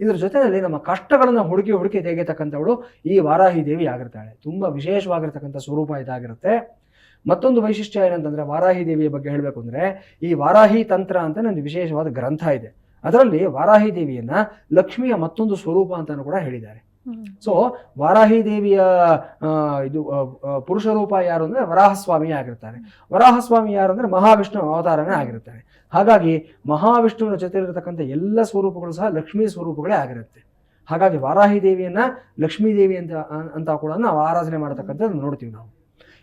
ಇದ್ರ ಜೊತೆಯಲ್ಲಿ ನಮ್ಮ ಕಷ್ಟಗಳನ್ನ ಹುಡುಕಿ ತೆಗೆಯತಕ್ಕಂಥವಳು ಈ ವಾರಾಹಿ ದೇವಿ ಆಗಿರ್ತಾಳೆ. ತುಂಬಾ ವಿಶೇಷವಾಗಿರ್ತಕ್ಕಂಥ ಸ್ವರೂಪ ಇದಾಗಿರುತ್ತೆ. ಮತ್ತೊಂದು ವೈಶಿಷ್ಟ್ಯ ಏನಂತಂದ್ರೆ, ವಾರಾಹಿ ದೇವಿಯ ಬಗ್ಗೆ ಹೇಳಬೇಕು ಅಂದ್ರೆ, ಈ ವಾರಾಹಿ ತಂತ್ರ ಅಂತ ಒಂದು ವಿಶೇಷವಾದ ಗ್ರಂಥ ಇದೆ. ಅದರಲ್ಲಿ ವಾರಾಹಿ ದೇವಿಯನ್ನ ಲಕ್ಷ್ಮಿಯ ಮತ್ತೊಂದು ಸ್ವರೂಪ ಅಂತಾನು ಕೂಡ ಹೇಳಿದ್ದಾರೆ. ಸೊ ವಾರಾಹಿ ದೇವಿಯ ಇದು ಪುರುಷ ರೂಪ ಯಾರು ಅಂದ್ರೆ ವರಾಹಸ್ವಾಮಿ ಆಗಿರ್ತಾರೆ. ವರಾಹಸ್ವಾಮಿ ಯಾರು ಅಂದ್ರೆ ಮಹಾವಿಷ್ಣು ಅವತಾರನೇ ಆಗಿರ್ತಾರೆ. ಹಾಗಾಗಿ ಮಹಾವಿಷ್ಣುವಿನ ಜೊತೆ ಇರತಕ್ಕಂಥ ಎಲ್ಲ ಸ್ವರೂಪಗಳು ಸಹ ಲಕ್ಷ್ಮೀ ಸ್ವರೂಪಗಳೇ ಆಗಿರುತ್ತೆ. ಹಾಗಾಗಿ ವಾರಾಹಿ ದೇವಿಯನ್ನ ಲಕ್ಷ್ಮೀ ದೇವಿ ಅಂತ ಕೂಡ ನಾವು ಆರಾಧನೆ ಮಾಡತಕ್ಕಂಥದ್ದು ನೋಡ್ತೀವಿ ನಾವು.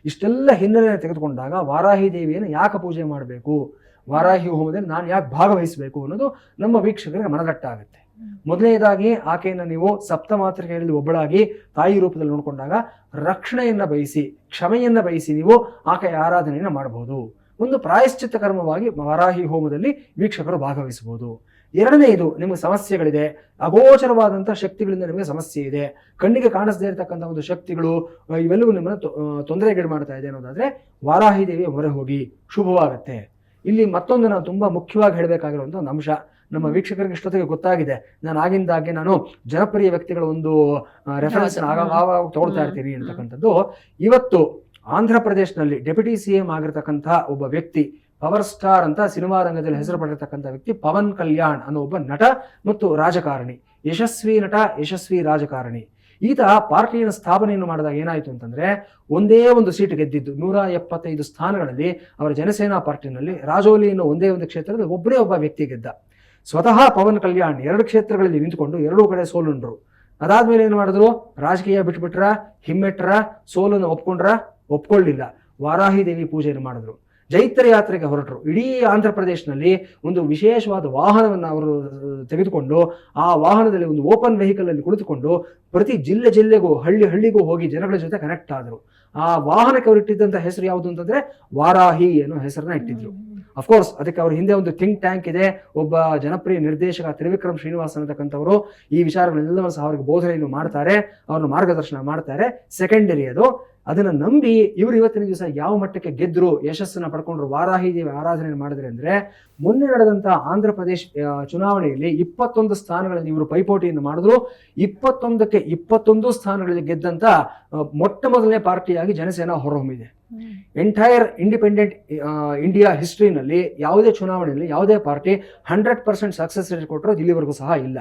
ಇಷ್ಟೆಲ್ಲ ಹಿನ್ನೆಲೆಯನ್ನು ತೆಗೆದುಕೊಂಡಾಗ ವಾರಾಹಿ ದೇವಿಯನ್ನು ಯಾಕೆ ಪೂಜೆ ಮಾಡಬೇಕು, ವಾರಾಹಿ ಹೋಮದಲ್ಲಿ ನಾನು ಯಾಕೆ ಭಾಗವಹಿಸಬೇಕು ಅನ್ನೋದು ನಮ್ಮ ವೀಕ್ಷಕರಿಗೆ ಮನದಟ್ಟಾಗುತ್ತೆ. ಮೊದಲನೇದಾಗಿ ಆಕೆಯನ್ನು ನೀವು ಸಪ್ತಮಾತೃಕೆಯಲ್ಲಿ ಒಬ್ಬಳಾಗಿ ತಾಯಿ ರೂಪದಲ್ಲಿ ನೋಡಿಕೊಂಡಾಗ ರಕ್ಷಣೆಯನ್ನ ಬಯಸಿ, ಕ್ಷಮೆಯನ್ನ ಬಯಸಿ ನೀವು ಆಕೆಯ ಆರಾಧನೆಯನ್ನು ಮಾಡಬಹುದು. ಒಂದು ಪ್ರಾಯಶ್ಚಿತ್ತ ಕರ್ಮವಾಗಿ ವಾರಾಹಿ ಹೋಮದಲ್ಲಿ ವೀಕ್ಷಕರು ಭಾಗವಹಿಸಬಹುದು. ಎರಡನೇದು, ನಿಮಗೆ ಸಮಸ್ಯೆಗಳಿದೆ, ಅಗೋಚರವಾದಂಥ ಶಕ್ತಿಗಳಿಂದ ನಿಮಗೆ ಸಮಸ್ಯೆ ಇದೆ, ಕಣ್ಣಿಗೆ ಕಾಣಿಸದೇ ಇರತಕ್ಕಂಥ ಒಂದು ಶಕ್ತಿಗಳು ಇವೆಲ್ಲವೂ ನಿಮ್ಮನ್ನು ತೊಂದರೆಗೀಡು ಮಾಡ್ತಾ ಇದೆ ಅನ್ನೋದಾದ್ರೆ ವಾರಾಹಿ ದೇವಿಯ ಮೊರೆ ಹೋಗಿ ಶುಭವಾಗುತ್ತೆ. ಇಲ್ಲಿ ಮತ್ತೊಂದು ನಾವು ತುಂಬಾ ಮುಖ್ಯವಾಗಿ ಹೇಳಬೇಕಾಗಿರುವಂಥ ಒಂದು ಅಂಶ, ನಮ್ಮ ವೀಕ್ಷಕರಿಗೆ ಇಷ್ಟೊತ್ತಿಗೆ ಗೊತ್ತಾಗಿದೆ, ನಾನು ಆಗಿಂದಾಗೆ ನಾನು ಜನಪ್ರಿಯ ವ್ಯಕ್ತಿಗಳ ಒಂದು ರೆಫರೆನ್ಸ್ ಆವಾಗ ತಗೊಳ್ತಾ ಇರ್ತೀನಿ ಅಂತಕ್ಕಂಥದ್ದು. ಇವತ್ತು ಆಂಧ್ರ ಪ್ರದೇಶನಲ್ಲಿ ಡೆಪ್ಯೂಟಿ CM ಆಗಿರ್ತಕ್ಕಂಥ ಒಬ್ಬ ವ್ಯಕ್ತಿ, ಪವರ್ ಸ್ಟಾರ್ ಅಂತ ಸಿನಿಮಾ ರಂಗದಲ್ಲಿ ಹೆಸರು ಪಡೆದಿರ್ತಕ್ಕಂಥ ವ್ಯಕ್ತಿ ಪವನ್ ಕಲ್ಯಾಣ್ ಅನ್ನೋ ಒಬ್ಬ ನಟ ಮತ್ತು ರಾಜಕಾರಣಿ, ಯಶಸ್ವಿ ನಟ, ಯಶಸ್ವಿ ರಾಜಕಾರಣಿ. ಈತ ಪಾರ್ಟಿಯನ್ನು ಸ್ಥಾಪನೆಯನ್ನು ಮಾಡಿದಾಗ ಏನಾಯಿತು ಅಂತಂದ್ರೆ, ಒಂದೇ ಒಂದು ಸೀಟ್ ಗೆದ್ದಿದ್ದು 175 ಸ್ಥಾನಗಳಲ್ಲಿ ಅವರ ಜನಸೇನಾ ಪಾರ್ಟಿನಲ್ಲಿ ರಾಜೋಲಿ ಅನ್ನೋ ಒಂದೇ ಒಂದು ಕ್ಷೇತ್ರದಲ್ಲಿ ಒಬ್ಬರೇ ಒಬ್ಬ ವ್ಯಕ್ತಿ ಗೆದ್ದ. ಸ್ವತಃ ಪವನ್ ಕಲ್ಯಾಣ್ 2 ಕ್ಷೇತ್ರಗಳಲ್ಲಿ ನಿಂತುಕೊಂಡು 2 ಕಡೆ ಸೋಲುಂಡ್ರು. ಅದಾದ್ಮೇಲೆ ಏನು ಮಾಡಿದ್ರು, ರಾಜಕೀಯ ಬಿಟ್ಬಿಟ್ರ, ಹಿಮ್ಮೆಟ್ರ, ಸೋಲನ್ನು ಒಪ್ಕೊಳ್ಳಿಲ್ಲ, ವಾರಾಹಿ ದೇವಿ ಪೂಜೆಯನ್ನು ಮಾಡಿದ್ರು, ಜೈತ್ರ ಯಾತ್ರೆಗೆ ಹೊರಟರು. ಇಡೀ ಆಂಧ್ರ ಪ್ರದೇಶನಲ್ಲಿ ಒಂದು ವಿಶೇಷವಾದ ವಾಹನವನ್ನು ಅವರು ತೆಗೆದುಕೊಂಡು ಆ ವಾಹನದಲ್ಲಿ ಒಂದು ಓಪನ್ ವೆಹಿಕಲ್ ಅಲ್ಲಿ ಕುಳಿತುಕೊಂಡು ಪ್ರತಿ ಜಿಲ್ಲೆಗೂ ಹಳ್ಳಿಗೂ ಹೋಗಿ ಜನಗಳ ಜೊತೆ ಕನೆಕ್ಟ್ ಆದರು. ಆ ವಾಹನಕ್ಕೆ ಅವರು ಇಟ್ಟಿದ್ದಂಥ ಹೆಸರು ಯಾವುದು ಅಂತಂದ್ರೆ ವಾರಾಹಿ ಅನ್ನೋ ಹೆಸರನ್ನ ಇಟ್ಟಿದ್ರು. ಅಫ್ಕೋರ್ಸ್ ಅದಕ್ಕೆ ಅವ್ರ ಹಿಂದೆ ಒಂದು ಥಿಂಕ್ ಟ್ಯಾಂಕ್ ಇದೆ. ಒಬ್ಬ ಜನಪ್ರಿಯ ನಿರ್ದೇಶಕ ತ್ರಿವಿಕ್ರಮ್ ಶ್ರೀನಿವಾಸ್ ಅನ್ನತಕ್ಕಂಥವರು ಈ ವಿಚಾರಗಳೆಲ್ಲವೂ ಸಹ ಅವ್ರಿಗೆ ಬೋಧನೆಯನ್ನು ಮಾಡ್ತಾರೆ, ಅವ್ರನ್ನ ಮಾರ್ಗದರ್ಶನ ಮಾಡ್ತಾರೆ. ಸೆಕೆಂಡರಿ ಅದು. ಅದನ್ನ ನಂಬಿ ಇವರು ಇವತ್ತಿನ ದಿವಸ ಯಾವ ಮಟ್ಟಕ್ಕೆ ಗೆದ್ರು, ಯಶಸ್ಸನ್ನ ಪಡ್ಕೊಂಡ್ರು, ವಾರಾಹಿ ದೇವಿ ಆರಾಧನೆ ಮಾಡಿದ್ರೆ ಅಂದ್ರೆ, ಮೊನ್ನೆ ನಡೆದಂತ ಆಂಧ್ರ ಪ್ರದೇಶ ಚುನಾವಣೆಯಲ್ಲಿ 21 ಸ್ಥಾನಗಳಲ್ಲಿ ಇವರು ಪೈಪೋಟಿಯನ್ನು ಮಾಡಿದ್ರು. 21ಕ್ಕೆ 21 ಸ್ಥಾನಗಳಲ್ಲಿ ಗೆದ್ದಂತ ಮೊಟ್ಟ ಮೊದಲನೇ ಪಾರ್ಟಿಯಾಗಿ ಜನಸೇನಾ ಹೊರಹೊಮ್ಮಿದೆ. ಎಂಟೈರ್ ಇಂಡಿಪೆಂಡೆಂಟ್ ಇಂಡಿಯಾ ಹಿಸ್ಟ್ರಿನಲ್ಲಿ ಯಾವುದೇ ಚುನಾವಣೆಯಲ್ಲಿ ಯಾವುದೇ ಪಾರ್ಟಿ 100% ಸಕ್ಸಸ್ ರೇಟ್ ಕೊಟ್ಟರೋದು ಇಲ್ಲಿವರೆಗೂ ಸಹ ಇಲ್ಲ.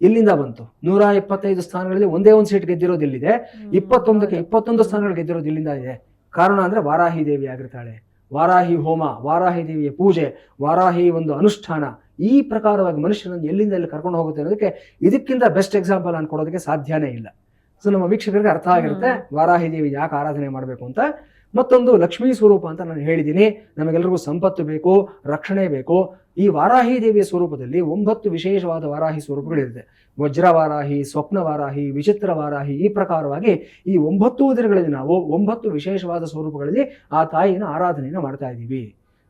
ಇಲ್ಲಿಂದ ಬಂತು 125 ಸ್ಥಾನಗಳಲ್ಲಿ ಒಂದೇ ಒಂದು ಸೀಟ್ ಗೆದ್ದಿರೋದು ಇಲ್ಲಿದೆ. 21ಕ್ಕೆ 21 ಸ್ಥಾನಗಳು ಗೆದ್ದಿರೋದು ಇಲ್ಲಿಂದ ಇದೆ. ಕಾರಣ ಅಂದ್ರೆ ವಾರಾಹಿ ದೇವಿ ಆಗಿರ್ತಾಳೆ. ವಾರಾಹಿ ಹೋಮ, ವಾರಾಹಿ ದೇವಿಯ ಪೂಜೆ, ವಾರಾಹಿ ಒಂದು ಅನುಷ್ಠಾನ ಈ ಪ್ರಕಾರವಾಗಿ ಮನುಷ್ಯನನ್ನು ಎಲ್ಲಿಂದ ಎಲ್ಲಿ ಕರ್ಕೊಂಡು ಹೋಗುತ್ತೆ ಅನ್ನೋದಕ್ಕೆ ಇದಕ್ಕಿಂತ ಬೆಸ್ಟ್ ಎಕ್ಸಾಂಪಲ್ ನಾನು ಕೊಡೋದಕ್ಕೆ ಸಾಧ್ಯನೇ ಇಲ್ಲ. ಸೊ ನಮ್ಮ ವೀಕ್ಷಕರಿಗೆ ಅರ್ಥ ಆಗಿರುತ್ತೆ ವಾರಾಹಿ ದೇವಿ ಯಾಕೆ ಆರಾಧನೆ ಮಾಡಬೇಕು ಅಂತ. ಮತ್ತೊಂದು ಲಕ್ಷ್ಮೀ ಸ್ವರೂಪ ಅಂತ ನಾನು ಹೇಳಿದ್ದೀನಿ. ನಮಗೆಲ್ಲರಿಗೂ ಸಂಪತ್ತು ಬೇಕು, ರಕ್ಷಣೆ ಬೇಕು. ಈ ವಾರಾಹಿ ದೇವಿಯ ಸ್ವರೂಪದಲ್ಲಿ 9 ವಿಶೇಷವಾದ ವಾರಾಹಿ ಸ್ವರೂಪಗಳಿರುತ್ತೆ. ವಜ್ರ ವಾರಾಹಿ, ಸ್ವಪ್ನ ವಾರಾಹಿ, ವಿಚಿತ್ರ ವಾರಾಹಿ, ಈ ಪ್ರಕಾರವಾಗಿ ಈ 9 ದಿನಗಳಲ್ಲಿ ನಾವು 9 ವಿಶೇಷವಾದ ಸ್ವರೂಪಗಳಲ್ಲಿ ಆ ತಾಯಿನ ಆರಾಧನೆಯನ್ನು ಮಾಡ್ತಾ ಇದ್ದೀವಿ.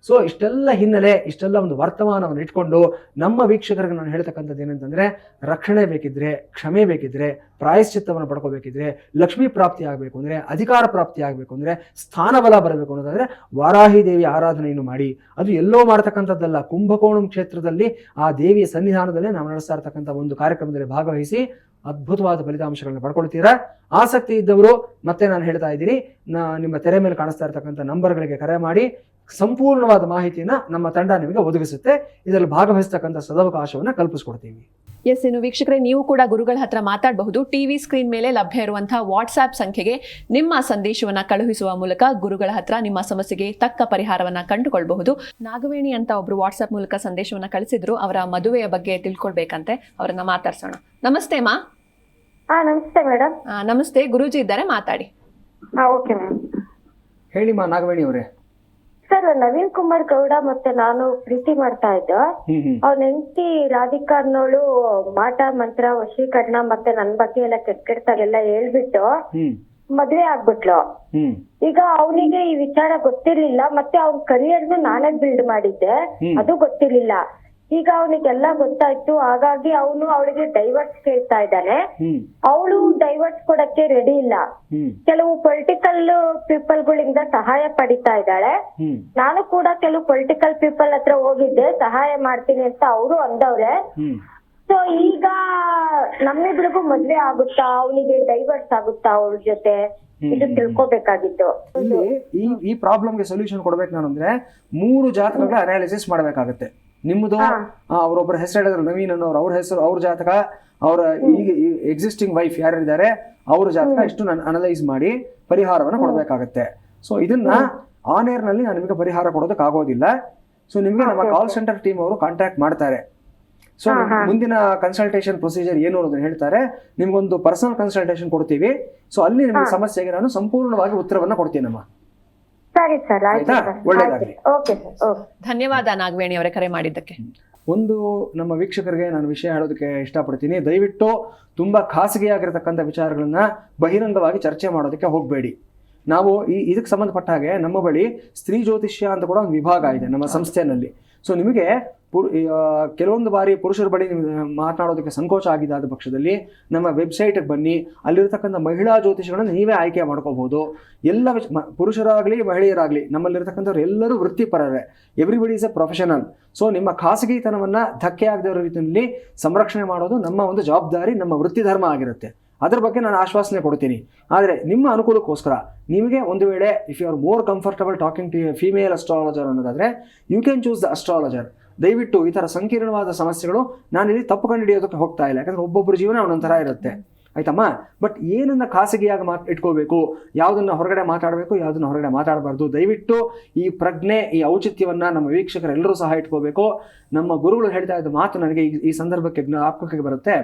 ಸೊ ಇಷ್ಟೆಲ್ಲ ಹಿನ್ನೆಲೆ, ಇಷ್ಟೆಲ್ಲ ಒಂದು ವರ್ತಮಾನವನ್ನು ಇಟ್ಕೊಂಡು ನಮ್ಮ ವೀಕ್ಷಕರಿಗೆ ನಾನು ಹೇಳ್ತಕ್ಕಂಥದ್ದು ಏನಂತಂದ್ರೆ, ರಕ್ಷಣೆ ಬೇಕಿದ್ರೆ, ಕ್ಷಮೆ ಬೇಕಿದ್ರೆ, ಪ್ರಾಯಶ್ಚಿತ್ತವನ್ನು ಪಡ್ಕೋಬೇಕಿದ್ರೆ, ಲಕ್ಷ್ಮೀ ಪ್ರಾಪ್ತಿ ಆಗಬೇಕು ಅಂದ್ರೆ, ಅಧಿಕಾರ ಪ್ರಾಪ್ತಿ ಆಗಬೇಕು ಅಂದ್ರೆ, ಸ್ಥಾನಬಲ ಬರಬೇಕು ಅನ್ನೋದಾದ್ರೆ ವಾರಾಹಿ ದೇವಿ ಆರಾಧನೆಯನ್ನು ಮಾಡಿ. ಅದು ಎಲ್ಲೋ ಮಾಡ್ತಕ್ಕಂಥದ್ದಲ್ಲ, ಕುಂಭಕೋಣಂ ಕ್ಷೇತ್ರದಲ್ಲಿ ಆ ದೇವಿಯ ಸನ್ನಿಧಾನದಲ್ಲೇ ನಾವು ನಡೆಸ್ತಾ ಇರ್ತಕ್ಕಂಥ ಒಂದು ಕಾರ್ಯಕ್ರಮದಲ್ಲಿ ಭಾಗವಹಿಸಿ ಅದ್ಭುತವಾದ ಫಲಿತಾಂಶಗಳನ್ನ ಪಡ್ಕೊಳ್ತೀರಾ. ಆಸಕ್ತಿ ಇದ್ದವರು ಮತ್ತೆ ನಾನು ಹೇಳ್ತಾ ಇದ್ದೀನಿ, ನಿಮ್ಮ ತೆರೆ ಮೇಲೆ ಕಾಣಿಸ್ತಾ ಇರ್ತಕ್ಕಂಥ ನಂಬರ್ಗಳಿಗೆ ಕರೆ ಮಾಡಿ ಸಂಪೂರ್ಣವಾದ ಮಾಹಿತಿಯನ್ನ ನಮ್ಮ ತಂಡ ನಿಮಗೆ ಒದಗಿಸುತ್ತೆ. ಇದರಲ್ಲಿ ಭಾಗವಹಿಸ್ತಕ್ಕಂಥ ಸದವಕಾಶವನ್ನು ಕಲ್ಪಿಸ್ಕೊಡ್ತೀವಿ. ಎಸ್, ಇನ್ನು ವೀಕ್ಷಕರೇ, ನೀವು ಕೂಡ ಗುರುಗಳ ಹತ್ರ ಮಾತಾಡಬಹುದು. ಟಿವಿ ಸ್ಕ್ರೀನ್ ಮೇಲೆ ಲಭ್ಯ ಇರುವಂತಹ ವಾಟ್ಸ್ಆಪ್ ಸಂಖ್ಯೆಗೆ ನಿಮ್ಮ ಸಂದೇಶವನ್ನ ಕಳುಹಿಸುವ ಮೂಲಕ ಗುರುಗಳ ಹತ್ರ ನಿಮ್ಮ ಸಮಸ್ಯೆಗೆ ತಕ್ಕ ಪರಿಹಾರವನ್ನ ಕಂಡುಕೊಳ್ಬಹುದು. ನಾಗವೇಣಿ ಅಂತ ಒಬ್ರು ವಾಟ್ಸ್ಆಪ್ ಮೂಲಕ ಸಂದೇಶವನ್ನ ಕಳಿಸಿದ್ರು. ಅವರ ಮದುವೆಯ ಬಗ್ಗೆ ತಿಳ್ಕೊಳ್ಬೇಕಂತೆ. ಅವರನ್ನ ಮಾತಾಡ್ಸೋಣ. ನಮಸ್ತೆ ಮಾ. ನಮಸ್ತೆ ಮೇಡಮ್. ನಮಸ್ತೆ, ಗುರೂಜಿ ಇದ್ದಾರೆ, ಮಾತಾಡಿ. Okay ma'am. ಹೇಳಿ ಮಾ ನಾಗವೇಣಿ ಅವರೇ. ಸರ್, ನವೀನ್ ಕುಮಾರ್ ಗೌಡ ಮತ್ತೆ ನಾನು ಪ್ರೀತಿ ಮಾಡ್ತಾ ಇದ್ದೆ. ಅವ್ನ ಹೆಂಡತಿ ರಾಧಿಕಾ ಅನ್ನೋಳು ಮಾಟ ಮಂತ್ರ, ವಶೀಕರಣ ಮತ್ತೆ ನನ್ ಬಗ್ಗೆ ಎಲ್ಲ ಕೆಟ್ಟೆಲ್ಲ ಹೇಳ್ಬಿಟ್ಟು ಮದ್ವೆ ಆಗ್ಬಿಟ್ಲು. ಈಗ ಅವನಿಗೆ ಈ ವಿಚಾರ ಗೊತ್ತಿರ್ಲಿಲ್ಲ, ಮತ್ತೆ ಅವ್ನ ಕರಿಯರ್ನು ನಾನೇ ಬಿಲ್ಡ್ ಮಾಡಿದ್ದೆ, ಅದು ಗೊತ್ತಿರ್ಲಿಲ್ಲ. ಈಗ ಅವನಿಗೆಲ್ಲ ಗೊತ್ತಾಯ್ತು. ಹಾಗಾಗಿ ಅವನು ಅವಳಿಗೆ ಡೈವರ್ಸ್ ಕೇಳ್ತಾ ಇದ್ದಾನೆ. ಅವಳು ಡೈವರ್ಸ್ ಕೊಡಕ್ಕೆ ರೆಡಿ ಇಲ್ಲ. ಕೆಲವು ಪೊಲಿಟಿಕಲ್ ಪೀಪಲ್ ಗಳಿಂದ ಸಹಾಯ ಪಡಿತಾ ಇದ್ದಾಳೆ. ನಾನು ಕೂಡ ಕೆಲವು ಪೊಲಿಟಿಕಲ್ ಪೀಪಲ್ ಹತ್ರ ಹೋಗಿದ್ದೆ, ಸಹಾಯ ಮಾಡ್ತೀನಿ ಅಂತ ಅವರು ಅಂದವ್ರೆ. ಸೊ ಈಗ ನಮ್ಮಿಬ್ರಿಗೂ ಮದ್ವೆ ಆಗುತ್ತಾ, ಅವನಿಗೆ ಡೈವರ್ಸ್ ಆಗುತ್ತಾ ಅವಳ ಜೊತೆ, ಇದು ತಿಳ್ಕೊಬೇಕಾಗಿತ್ತು. ಇಲ್ಲಿ ಈ ಪ್ರಾಬ್ಲಮ್ಗೆ ಸೊಲ್ಯೂಷನ್ ಕೊಡ್ಬೇಕು ನಾನು ಅಂದ್ರೆ 3 ಜಾತಕಗಳ ಅನಾಲಿಸಿಸ್ ಮಾಡ್ಬೇಕಾಗತ್ತೆ. ನಿಮ್ಮದು ಅವರೊಬ್ಬರ ಹೆಸರು ಹೇಳಿದ್ರು ನವೀನ್ ಅನ್ನೋರು, ಅವ್ರ ಹೆಸರು, ಅವ್ರ ಜಾತಕ, ಅವರ ಈಗ ಎಕ್ಸಿಸ್ಟಿಂಗ್ ವೈಫ್ ಯಾರಿದ್ದಾರೆ ಅವ್ರ ಜಾತಕ, ಇಷ್ಟು ನಾನು ಅನಲೈಸ್ ಮಾಡಿ ಪರಿಹಾರವನ್ನು ಕೊಡಬೇಕಾಗತ್ತೆ. ಸೊ ಇದನ್ನ ಆನ್ ಏರ್ ನಲ್ಲಿ ನಾನು ನಿಮಗೆ ಪರಿಹಾರ ಕೊಡೋದಕ್ಕೆ ಆಗೋದಿಲ್ಲ. ಸೊ ನಿಮ್ಗೆ ನಮ್ಮ ಕಾಲ್ ಸೆಂಟರ್ ಟೀಮ್ ಅವರು ಕಾಂಟ್ಯಾಕ್ಟ್ ಮಾಡ್ತಾರೆ. ಸೊ ಮುಂದಿನ ಕನ್ಸಲ್ಟೇಷನ್ ಪ್ರೊಸೀಜರ್ ಏನು ಅನ್ನೋದನ್ನ ಹೇಳ್ತಾರೆ. ನಿಮ್ಗೊಂದು ಪರ್ಸನಲ್ ಕನ್ಸಲ್ಟೇಷನ್ ಕೊಡ್ತೀವಿ. ಸೊ ಅಲ್ಲಿ ನಿಮ್ಗೆ ಸಮಸ್ಯೆಗೆ ನಾನು ಸಂಪೂರ್ಣವಾಗಿ ಉತ್ತರವನ್ನ ಕೊಡ್ತೀನಮ್ಮ. ಸರಿ ಸರ್, ಆಯ್ತು. ಒಳ್ಳೆಯದಾಗಲಿ. Okay sir. ಧನ್ಯವಾದ ನಾಗವೇಣಿ ಅವರೇ ಕರೆ ಮಾಡಿದ್ದಕ್ಕೆ. ಒಂದು ನಮ್ಮ ವೀಕ್ಷಕರಿಗೆ ನಾನು ವಿಷಯ ಹೇಳೋದಕ್ಕೆ ಇಷ್ಟಪಡ್ತೀನಿ. ದಯವಿಟ್ಟು ತುಂಬಾ ಖಾಸಗಿಯಾಗಿರ್ತಕ್ಕಂಥ ವಿಚಾರಗಳನ್ನ ಬಹಿರಂಗವಾಗಿ ಚರ್ಚೆ ಮಾಡೋದಕ್ಕೆ ಹೋಗಬೇಡಿ. ನಾವು ಇದಕ್ಕೆ ಸಂಬಂಧಪಟ್ಟ ಹಾಗೆ ನಮ್ಮ ಬಳಿ ಸ್ತ್ರೀ ಜ್ಯೋತಿಷ್ಯ ಅಂತ ಕೂಡ ಒಂದು ವಿಭಾಗ ಇದೆ ನಮ್ಮ ಸಂಸ್ಥೆಯಲ್ಲಿ. ಸೊ ನಿಮಗೆ ಕೆಲವೊಂದು ಬಾರಿ ಪುರುಷರ ಬಳಿ ಮಾತನಾಡೋದಕ್ಕೆ ಸಂಕೋಚ ಆಗಿದ್ದಾದ ಪಕ್ಷದಲ್ಲಿ ನಮ್ಮ ವೆಬ್ಸೈಟ್ಗೆ ಬನ್ನಿ. ಅಲ್ಲಿರ್ತಕ್ಕಂಥ ಮಹಿಳಾ ಜ್ಯೋತಿಷಗಳನ್ನು ನೀವೇ ಆಯ್ಕೆ ಮಾಡ್ಕೋಬಹುದು. ಎಲ್ಲ ಪುರುಷರಾಗಲಿ ಮಹಿಳೆಯರಾಗಲಿ ನಮ್ಮಲ್ಲಿರ್ತಕ್ಕಂಥವ್ರು ಎಲ್ಲರೂ ವೃತ್ತಿಪರರೇ. Everybody is a professional. So ನಿಮ್ಮ ಖಾಸಗಿತನವನ್ನು ಧಕ್ಕೆ ಆಗದ ರೀತಿಯಲ್ಲಿ ಸಂರಕ್ಷಣೆ ಮಾಡೋದು ನಮ್ಮ ಒಂದು ಜವಾಬ್ದಾರಿ, ನಮ್ಮ ವೃತ್ತಿ ಧರ್ಮ ಆಗಿರುತ್ತೆ. ಅದರ ಬಗ್ಗೆ ನಾನು ಆಶ್ವಾಸನೆ ಕೊಡ್ತೀನಿ. ಆದರೆ ನಿಮ್ಮ ಅನುಕೂಲಕ್ಕೋಸ್ಕರ ನಿಮಗೆ ಒಂದು ವೇಳೆ if you are more comfortable talking to a female astrologer ಅನ್ನೋದಾದರೆ you can choose the astrologer. ದಯವಿಟ್ಟು ಈ ಥರ ಸಂಕೀರ್ಣವಾದ ಸಮಸ್ಯೆಗಳು ನಾನಿಲ್ಲಿ ತಪ್ಪು ಕಂಡುಹಿಡಿಯೋದಕ್ಕೆ ಹೋಗ್ತಾ ಇಲ್ಲ. ಯಾಕಂದರೆ ಒಬ್ಬೊಬ್ಬರ ಜೀವನ ಒಂದೊಂಥರ ಇರುತ್ತೆ, ಆಯ್ತಮ್ಮ. ಬಟ್ ಏನನ್ನ ಖಾಸಗಿಯಾಗಿ ಇಟ್ಕೋಬೇಕು, ಯಾವುದನ್ನ ಹೊರಗಡೆ ಮಾತಾಡಬೇಕು, ಯಾವುದನ್ನ ಹೊರಗಡೆ ಮಾತಾಡಬಾರ್ದು, ದಯವಿಟ್ಟು ಈ ಪ್ರಜ್ಞೆ, ಈ ಔಚಿತ್ಯವನ್ನು ನಮ್ಮ ವೀಕ್ಷಕರೆಲ್ಲರೂ ಸಹ ಇಟ್ಕೋಬೇಕು. ನಮ್ಮ ಗುರುಗಳು ಹೇಳ್ತಾ ಇದ್ದ ಮಾತು ನನಗೆ ಈ ಸಂದರ್ಭಕ್ಕೆ ಜ್ಞಾಪಕಕ್ಕೆ ಬರುತ್ತೆ.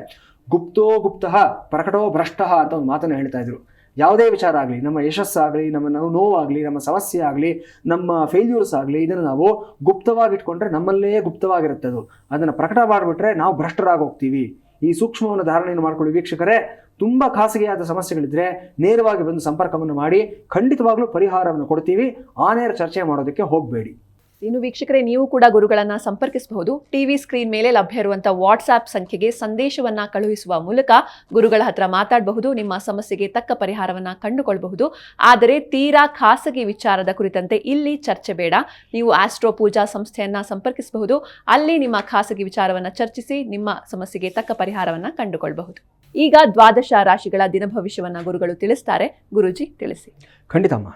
ಗುಪ್ತೋ ಗುಪ್ತಃ ಪ್ರಕಟೋ ಭ್ರಷ್ಟಃ ಅಂತ ಒಂದು ಮಾತನ್ನು ಹೇಳ್ತಾ ಇದ್ರು. ಯಾವುದೇ ವಿಚಾರ ಆಗಲಿ, ನಮ್ಮ ಯಶಸ್ಸಾಗಲಿ, ನಮ್ಮ ನೋವಾಗಲಿ, ನಮ್ಮ ಸಮಸ್ಯೆ ಆಗಲಿ, ನಮ್ಮ ಫೇಲ್ಯೂರ್ಸ್ ಆಗಲಿ, ಇದನ್ನು ನಾವು ಗುಪ್ತವಾಗಿಟ್ಕೊಂಡ್ರೆ ನಮ್ಮಲ್ಲೇ ಗುಪ್ತವಾಗಿರುತ್ತೆ. ಅದನ್ನು ಪ್ರಕಟ ಮಾಡಿಬಿಟ್ರೆ ನಾವು ಭ್ರಷ್ಟರಾಗಿ ಹೋಗ್ತೀವಿ. ಈ ಸೂಕ್ಷ್ಮವನ್ನು ಧಾರಣೆಯನ್ನು ಮಾಡ್ಕೊಳ್ಳಿ ವೀಕ್ಷಕರೇ. ತುಂಬ ಖಾಸಗಿಯಾದ ಸಮಸ್ಯೆಗಳಿದ್ರೆ ನೇರವಾಗಿ ಬಂದು ಸಂಪರ್ಕವನ್ನು ಮಾಡಿ, ಖಂಡಿತವಾಗ್ಲೂ ಪರಿಹಾರವನ್ನು ಕೊಡ್ತೀವಿ. ಆನೇರ ಚರ್ಚೆ ಮಾಡೋದಕ್ಕೆ ಹೋಗಬೇಡಿ. ಇನ್ನು ವೀಕ್ಷಕರೇ, ನೀವು ಕೂಡ ಗುರುಗಳನ್ನ ಸಂಪರ್ಕಿಸಬಹುದು. ಟಿವಿ ಸ್ಕ್ರೀನ್ ಮೇಲೆ ಲಭ್ಯ ಇರುವಂತಹ ವಾಟ್ಸ್ಆಪ್ ಸಂಖ್ಯೆಗೆ ಸಂದೇಶವನ್ನ ಕಳುಹಿಸುವ ಮೂಲಕ ಗುರುಗಳ ಹತ್ರ ಮಾತಾಡಬಹುದು. ನಿಮ್ಮ ಸಮಸ್ಯೆಗೆ ತಕ್ಕ ಪರಿಹಾರವನ್ನ ಕಂಡುಕೊಳ್ಳಬಹುದು. ಆದರೆ ತೀರಾ ಖಾಸಗಿ ವಿಚಾರದ ಕುರಿತಂತೆ ಇಲ್ಲಿ ಚರ್ಚೆ ಬೇಡ. ನೀವು ಆಸ್ಟ್ರೋ ಪೂಜಾ ಸಂಸ್ಥೆಯನ್ನ ಸಂಪರ್ಕಿಸಬಹುದು. ಅಲ್ಲಿ ನಿಮ್ಮ ಖಾಸಗಿ ವಿಚಾರವನ್ನ ಚರ್ಚಿಸಿ ನಿಮ್ಮ ಸಮಸ್ಯೆಗೆ ತಕ್ಕ ಪರಿಹಾರವನ್ನ ಕಂಡುಕೊಳ್ಳಬಹುದು. ಈಗ ದ್ವಾದಶ ರಾಶಿಗಳ ದಿನ ಭವಿಷ್ಯವನ್ನ ಗುರುಗಳು ತಿಳಿಸ್ತಾರೆ. ಗುರುಜಿ ತಿಳಿಸಿ. ಖಂಡಿತಮ್ಮ.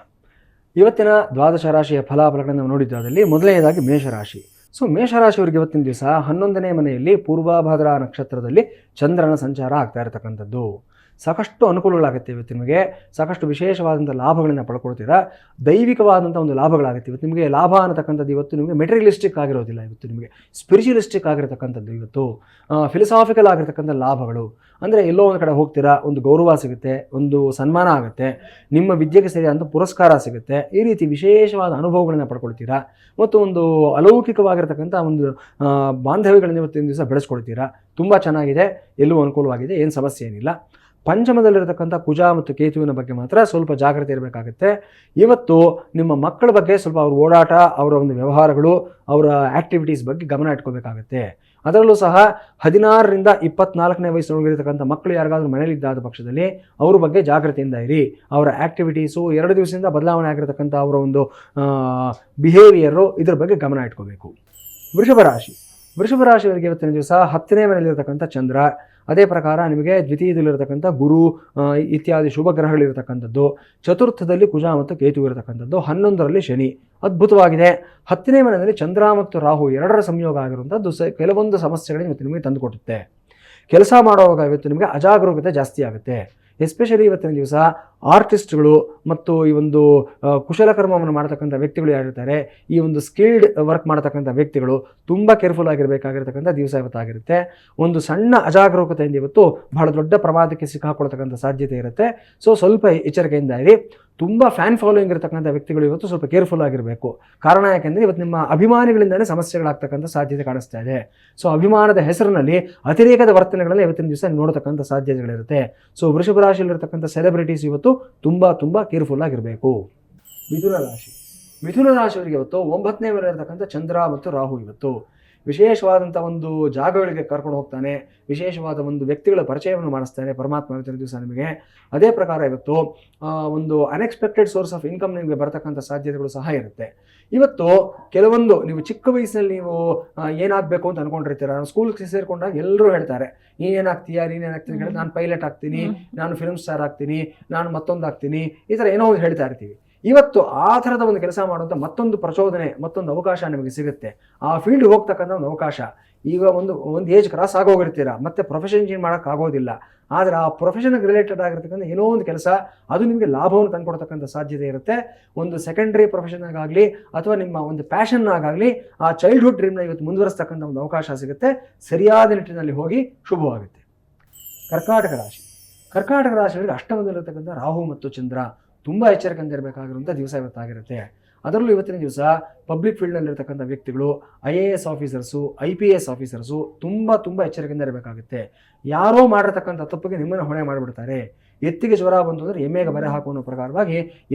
ಇವತ್ತಿನ ದ್ವಾದಶ ರಾಶಿಯ ಫಲಾಫಲಗಳನ್ನು ನೋಡಿದ್ದಾದಲ್ಲಿ ಮೊದಲನೆಯದಾಗಿ ಮೇಷರಾಶಿ. ಸೊ ಮೇಷರಾಶಿಯವರಿಗೆ ಇವತ್ತಿನ ದಿವಸ 11ನೇ ಮನೆಯಲ್ಲಿ ಪೂರ್ವಭಾದ್ರಾ ನಕ್ಷತ್ರದಲ್ಲಿ ಚಂದ್ರನ ಸಂಚಾರ ಆಗ್ತಾ ಇರತಕ್ಕಂಥದ್ದು. ಸಾಕಷ್ಟು ಅನುಕೂಲಗಳಾಗುತ್ತೆ ಇವತ್ತು ನಿಮಗೆ. ಸಾಕಷ್ಟು ವಿಶೇಷವಾದಂಥ ಲಾಭಗಳನ್ನು ಪಡ್ಕೊಳ್ತೀರಾ. ದೈವಿಕವಾದಂಥ ಒಂದು ಲಾಭಗಳಾಗುತ್ತೆ ಇವತ್ತು ನಿಮಗೆ. ಲಾಭ ಅನ್ನತಕ್ಕಂಥದ್ದು ಇವತ್ತು ನಿಮಗೆ ಮೆಟೀರಿಯಲಿಸ್ಟಿಕ್ ಆಗಿರೋದಿಲ್ಲ. ಇವತ್ತು ನಿಮಗೆ ಸ್ಪಿರಿಚುವಲಿಸ್ಟಿಕ್ ಆಗಿರತಕ್ಕಂಥದ್ದು, ಇವತ್ತು ಫಿಲಸಾಫಿಕಲ್ ಆಗಿರತಕ್ಕಂಥ ಲಾಭಗಳು. ಅಂದರೆ ಎಲ್ಲೋ ಒಂದು ಕಡೆ ಹೋಗ್ತೀರಾ, ಒಂದು ಗೌರವ ಸಿಗುತ್ತೆ, ಒಂದು ಸನ್ಮಾನ ಆಗುತ್ತೆ, ನಿಮ್ಮ ವಿದ್ಯೆಗೆ ಸರಿಯಾದಂಥ ಪುರಸ್ಕಾರ ಸಿಗುತ್ತೆ. ಈ ರೀತಿ ವಿಶೇಷವಾದ ಅನುಭವಗಳನ್ನ ಪಡ್ಕೊಳ್ತೀರಾ ಮತ್ತು ಒಂದು ಅಲೌಕಿಕವಾಗಿರ್ತಕ್ಕಂಥ ಒಂದು ಬಾಂಧವ್ಯಗಳನ್ನು ಇವತ್ತಿನ ದಿವಸ ಬೆಳೆಸ್ಕೊಳ್ತೀರಾ. ತುಂಬ ಚೆನ್ನಾಗಿದೆ, ಎಲ್ಲೂ ಅನುಕೂಲವಾಗಿದೆ, ಏನು ಸಮಸ್ಯೆ ಏನಿಲ್ಲ. ಪಂಚಮದಲ್ಲಿರತಕ್ಕಂಥ ಕುಜ ಮತ್ತು ಕೇತುವಿನ ಬಗ್ಗೆ ಮಾತ್ರ ಸ್ವಲ್ಪ ಜಾಗ್ರತೆ ಇರಬೇಕಾಗುತ್ತೆ. ಇವತ್ತು ನಿಮ್ಮ ಮಕ್ಕಳ ಬಗ್ಗೆ ಸ್ವಲ್ಪ ಅವ್ರ ಓಡಾಟ, ಅವರ ಒಂದು ವ್ಯವಹಾರಗಳು, ಅವರ ಆ್ಯಕ್ಟಿವಿಟೀಸ್ ಬಗ್ಗೆ ಗಮನ ಇಟ್ಕೋಬೇಕಾಗುತ್ತೆ. ಅದರಲ್ಲೂ ಸಹ 16ರಿಂದ 24ನೇ ವಯಸ್ಸಿನೊಳಗಿರತಕ್ಕಂಥ ಮಕ್ಕಳು ಯಾರಿಗಾದ್ರೂ ಮನೇಲಿದ್ದಾದ ಪಕ್ಷದಲ್ಲಿ ಅವ್ರ ಬಗ್ಗೆ ಜಾಗ್ರತೆಯಿಂದ ಇರಿ. ಅವರ ಆ್ಯಕ್ಟಿವಿಟೀಸು 2 ದಿವಸದಿಂದ ಬದಲಾವಣೆ ಆಗಿರತಕ್ಕಂಥ ಅವರ ಒಂದು ಬಿಹೇವಿಯರು, ಇದ್ರ ಬಗ್ಗೆ ಗಮನ ಇಟ್ಕೋಬೇಕು. ವೃಷಭ ರಾಶಿಯವರಿಗೆ ಇವತ್ತಿನ ದಿವಸ 10ನೇ ಮನೆಯಲ್ಲಿರತಕ್ಕಂಥ ಚಂದ್ರ, ಅದೇ ಪ್ರಕಾರ ನಿಮಗೆ ದ್ವಿತೀಯದಲ್ಲಿರತಕ್ಕಂಥ ಗುರು ಇತ್ಯಾದಿ ಶುಭ ಗ್ರಹಗಳಿರತಕ್ಕಂಥದ್ದು, ಚತುರ್ಥದಲ್ಲಿ ಕುಜ ಮತ್ತು ಕೇತು ಇರತಕ್ಕಂಥದ್ದು, 11ರಲ್ಲಿ ಶನಿ. ಅದ್ಭುತವಾಗಿದೆ. 10ನೇ ಮನೆಯಲ್ಲಿ ಚಂದ್ರ ಮತ್ತು ರಾಹು ಎರಡರ ಸಂಯೋಗ ಆಗಿರುವಂಥದ್ದು ಕೆಲವೊಂದು ಸಮಸ್ಯೆಗಳನ್ನು ಇವತ್ತು ನಿಮಗೆ ತಂದುಕೊಡುತ್ತೆ. ಕೆಲಸ ಮಾಡುವಾಗ ಇವತ್ತು ನಿಮಗೆ ಅಜಾಗರೂಕತೆ ಜಾಸ್ತಿ ಆಗುತ್ತೆ. ಎಸ್ಪೆಷಲಿ ಇವತ್ತಿನ ದಿವಸ ಆರ್ಟಿಸ್ಟ್ಗಳು ಮತ್ತು ಈ ಒಂದು ಕುಶಲಕರ್ಮವನ್ನು ಮಾಡತಕ್ಕಂಥ ವ್ಯಕ್ತಿಗಳು ಯಾರಿರ್ತಾರೆ, ಈ ಒಂದು ಸ್ಕಿಲ್ಡ್ ವರ್ಕ್ ಮಾಡತಕ್ಕಂಥ ವ್ಯಕ್ತಿಗಳು ತುಂಬ ಕೇರ್ಫುಲ್ ಆಗಿರಬೇಕಾಗಿರ್ತಕ್ಕಂಥ ದಿವಸ ಇವತ್ತಾಗಿರುತ್ತೆ. ಒಂದು ಸಣ್ಣ ಅಜಾಗರೂಕತೆಯಿಂದ ಇವತ್ತು ಬಹಳ ದೊಡ್ಡ ಪ್ರಮಾದಕ್ಕೆ ಸಿಕ್ಕಾಕೊಳ್ತಕ್ಕಂಥ ಸಾಧ್ಯತೆ ಇರುತ್ತೆ. ಸೊ ಸ್ವಲ್ಪ ಎಚ್ಚರಿಕೆಯಿಂದ ಇರಿ. ತುಂಬ ಫ್ಯಾನ್ ಫಾಲೋಯಿಂಗ್ ಇರತಕ್ಕಂಥ ವ್ಯಕ್ತಿಗಳು ಇವತ್ತು ಸ್ವಲ್ಪ ಕೇರ್ಫುಲ್ ಆಗಿರಬೇಕು. ಕಾರಣ ಯಾಕೆಂದರೆ ಇವತ್ತು ನಿಮ್ಮ ಅಭಿಮಾನಿಗಳಿಂದಲೇ ಸಮಸ್ಯೆಗಳಾಗ್ತಕ್ಕಂಥ ಸಾಧ್ಯತೆ ಕಾಣಿಸ್ತಾ ಇದೆ. ಸೊ ಅಭಿಮಾನದ ಹೆಸರಿನಲ್ಲಿ ಅತಿರೇಕದ ವರ್ತನೆಗಳಲ್ಲಿ ಇವತ್ತಿನ ದಿವಸ ನೋಡತಕ್ಕಂಥ ಸಾಧ್ಯತೆಗಳಿರುತ್ತೆ. ಸೊ ವೃಷಭ ರಾಶಿಯಲ್ಲಿರ್ತಕ್ಕಂಥ ಸೆಲೆಬ್ರಿಟೀಸ್ ಇವತ್ತು ತುಂಬ ಕೇರ್ಫುಲ್ ಆಗಿರಬೇಕು. ಮಿಥುನ ರಾಶಿಯವರಿಗೆ ಇವತ್ತು 9ನೇ ಮನೆಯಲ್ಲಿರ್ತಕ್ಕಂಥ ಚಂದ್ರ ಮತ್ತು ರಾಹು ಇವತ್ತು ವಿಶೇಷವಾದಂಥ ಒಂದು ಜಾಗಗಳಿಗೆ ಕರ್ಕೊಂಡು ಹೋಗ್ತಾನೆ, ವಿಶೇಷವಾದ ಒಂದು ವ್ಯಕ್ತಿಗಳ ಪರಿಚಯವನ್ನು ಮಾಡಿಸ್ತಾನೆ ಪರಮಾತ್ಮ ಇವತ್ತಿನ ದಿವಸ ನಿಮಗೆ. ಅದೇ ಪ್ರಕಾರ ಇವತ್ತು ಒಂದು ಅನ್ಎಕ್ಸ್ಪೆಕ್ಟೆಡ್ ಸೋರ್ಸ್ ಆಫ್ ಇನ್ಕಮ್ ನಿಮಗೆ ಬರತಕ್ಕಂಥ ಸಾಧ್ಯತೆಗಳು ಸಹ ಇರುತ್ತೆ. ಇವತ್ತು ಕೆಲವೊಂದು ನೀವು ಚಿಕ್ಕ ವಯಸ್ಸಿನಲ್ಲಿ ನೀವು ಏನಾಗಬೇಕು ಅಂತ ಅನ್ಕೊಂಡಿರ್ತೀರ. ನಾವು ಸ್ಕೂಲ್ಗೆ ಸೇರಿಕೊಂಡಾಗ ಎಲ್ಲರೂ ಹೇಳ್ತಾರೆ, ನೀನೇನಾಗ್ತೀಯಾ ಹೇಳಿ, ನಾನು ಪೈಲಟ್ ಆಗ್ತೀನಿ, ನಾನು ಫಿಲ್ಮ್ ಸ್ಟಾರ್ ಆಗ್ತೀನಿ, ನಾನು ಮತ್ತೊಂದು ಆಗ್ತೀನಿ, ಈ ಥರ ಏನೋ ಒಂದು ಹೇಳ್ತಾ ಇರ್ತೀವಿ. ಇವತ್ತು ಆ ಥರದ ಒಂದು ಕೆಲಸ ಮಾಡುವಂಥ ಮತ್ತೊಂದು ಪ್ರಚೋದನೆ, ಮತ್ತೊಂದು ಅವಕಾಶ ನಿಮಗೆ ಸಿಗುತ್ತೆ. ಆ ಫೀಲ್ಡ್ ಹೋಗ್ತಕ್ಕಂಥ ಒಂದು ಅವಕಾಶ. ಈಗ ಒಂದು ಏಜ್ ಕ್ರಾಸ್ ಆಗೋಗಿರ್ತೀರ, ಮತ್ತೆ ಪ್ರೊಫೆಷನ್ ಚೇಂಜ್ ಮಾಡೋಕ್ಕಾಗೋದಿಲ್ಲ. ಆದರೆ ಆ ಪ್ರೊಫೆಷನ್ಗೆ ರಿಲೇಟೆಡ್ ಆಗಿರ್ತಕ್ಕಂಥ ಏನೋ ಒಂದು ಕೆಲಸ ಅದು ನಿಮಗೆ ಲಾಭವನ್ನು ತಂದುಕೊಡ್ತಕ್ಕಂಥ ಸಾಧ್ಯತೆ ಇರುತ್ತೆ. ಒಂದು ಸೆಕೆಂಡ್ರಿ ಪ್ರೊಫೆಷನ್ನಾಗಲಿ ಅಥವಾ ನಿಮ್ಮ ಒಂದು ಪ್ಯಾಷನ್ನಾಗಲಿ ಆ ಚೈಲ್ಡ್ಹುಡ್ ಡ್ರೀಮ್ನ ಇವತ್ತು ಮುಂದುವರಿಸ್ತಕ್ಕಂಥ ಒಂದು ಅವಕಾಶ ಸಿಗುತ್ತೆ. ಸರಿಯಾದ ನಿಟ್ಟಿನಲ್ಲಿ ಹೋಗಿ ಶುಭವಾಗುತ್ತೆ. ಕರ್ಕಾಟಕ ರಾಶಿಯವರಿಗೆ 8ನೇದಲ್ಲಿರತಕ್ಕಂಥ ರಾಹು ಮತ್ತು ಚಂದ್ರ ತುಂಬ ಎಚ್ಚರಿಕೆಯಿಂದ ಇರಬೇಕಾಗಿರುವಂಥ ದಿವಸ ಇವತ್ತಾಗಿರುತ್ತೆ. ಅದರಲ್ಲೂ ಇವತ್ತಿನ ದಿವಸ ಪಬ್ಲಿಕ್ ಫೀಲ್ಡ್ನಲ್ಲಿರ್ತಕ್ಕಂಥ ವ್ಯಕ್ತಿಗಳು, IAS ಆಫೀಸರ್ಸು, IPS ಆಫೀಸರ್ಸು ತುಂಬ ಎಚ್ಚರಿಕೆಯಿಂದ ಇರಬೇಕಾಗುತ್ತೆ. ಯಾರೋ ಮಾಡಿರ್ತಕ್ಕಂಥ ತಪ್ಪಿಗೆ ನಿಮ್ಮನ್ನು ಹೊಣೆ ಮಾಡಿಬಿಡ್ತಾರೆ. ಎತ್ತಿಗೆ ಜ್ವರ ಬಂತು ಅಂದರೆ ಎಮ್ಮೆಗೆ ಬರೆ ಹಾಕುವ ಪ್ರಕಾರವಾಗಿ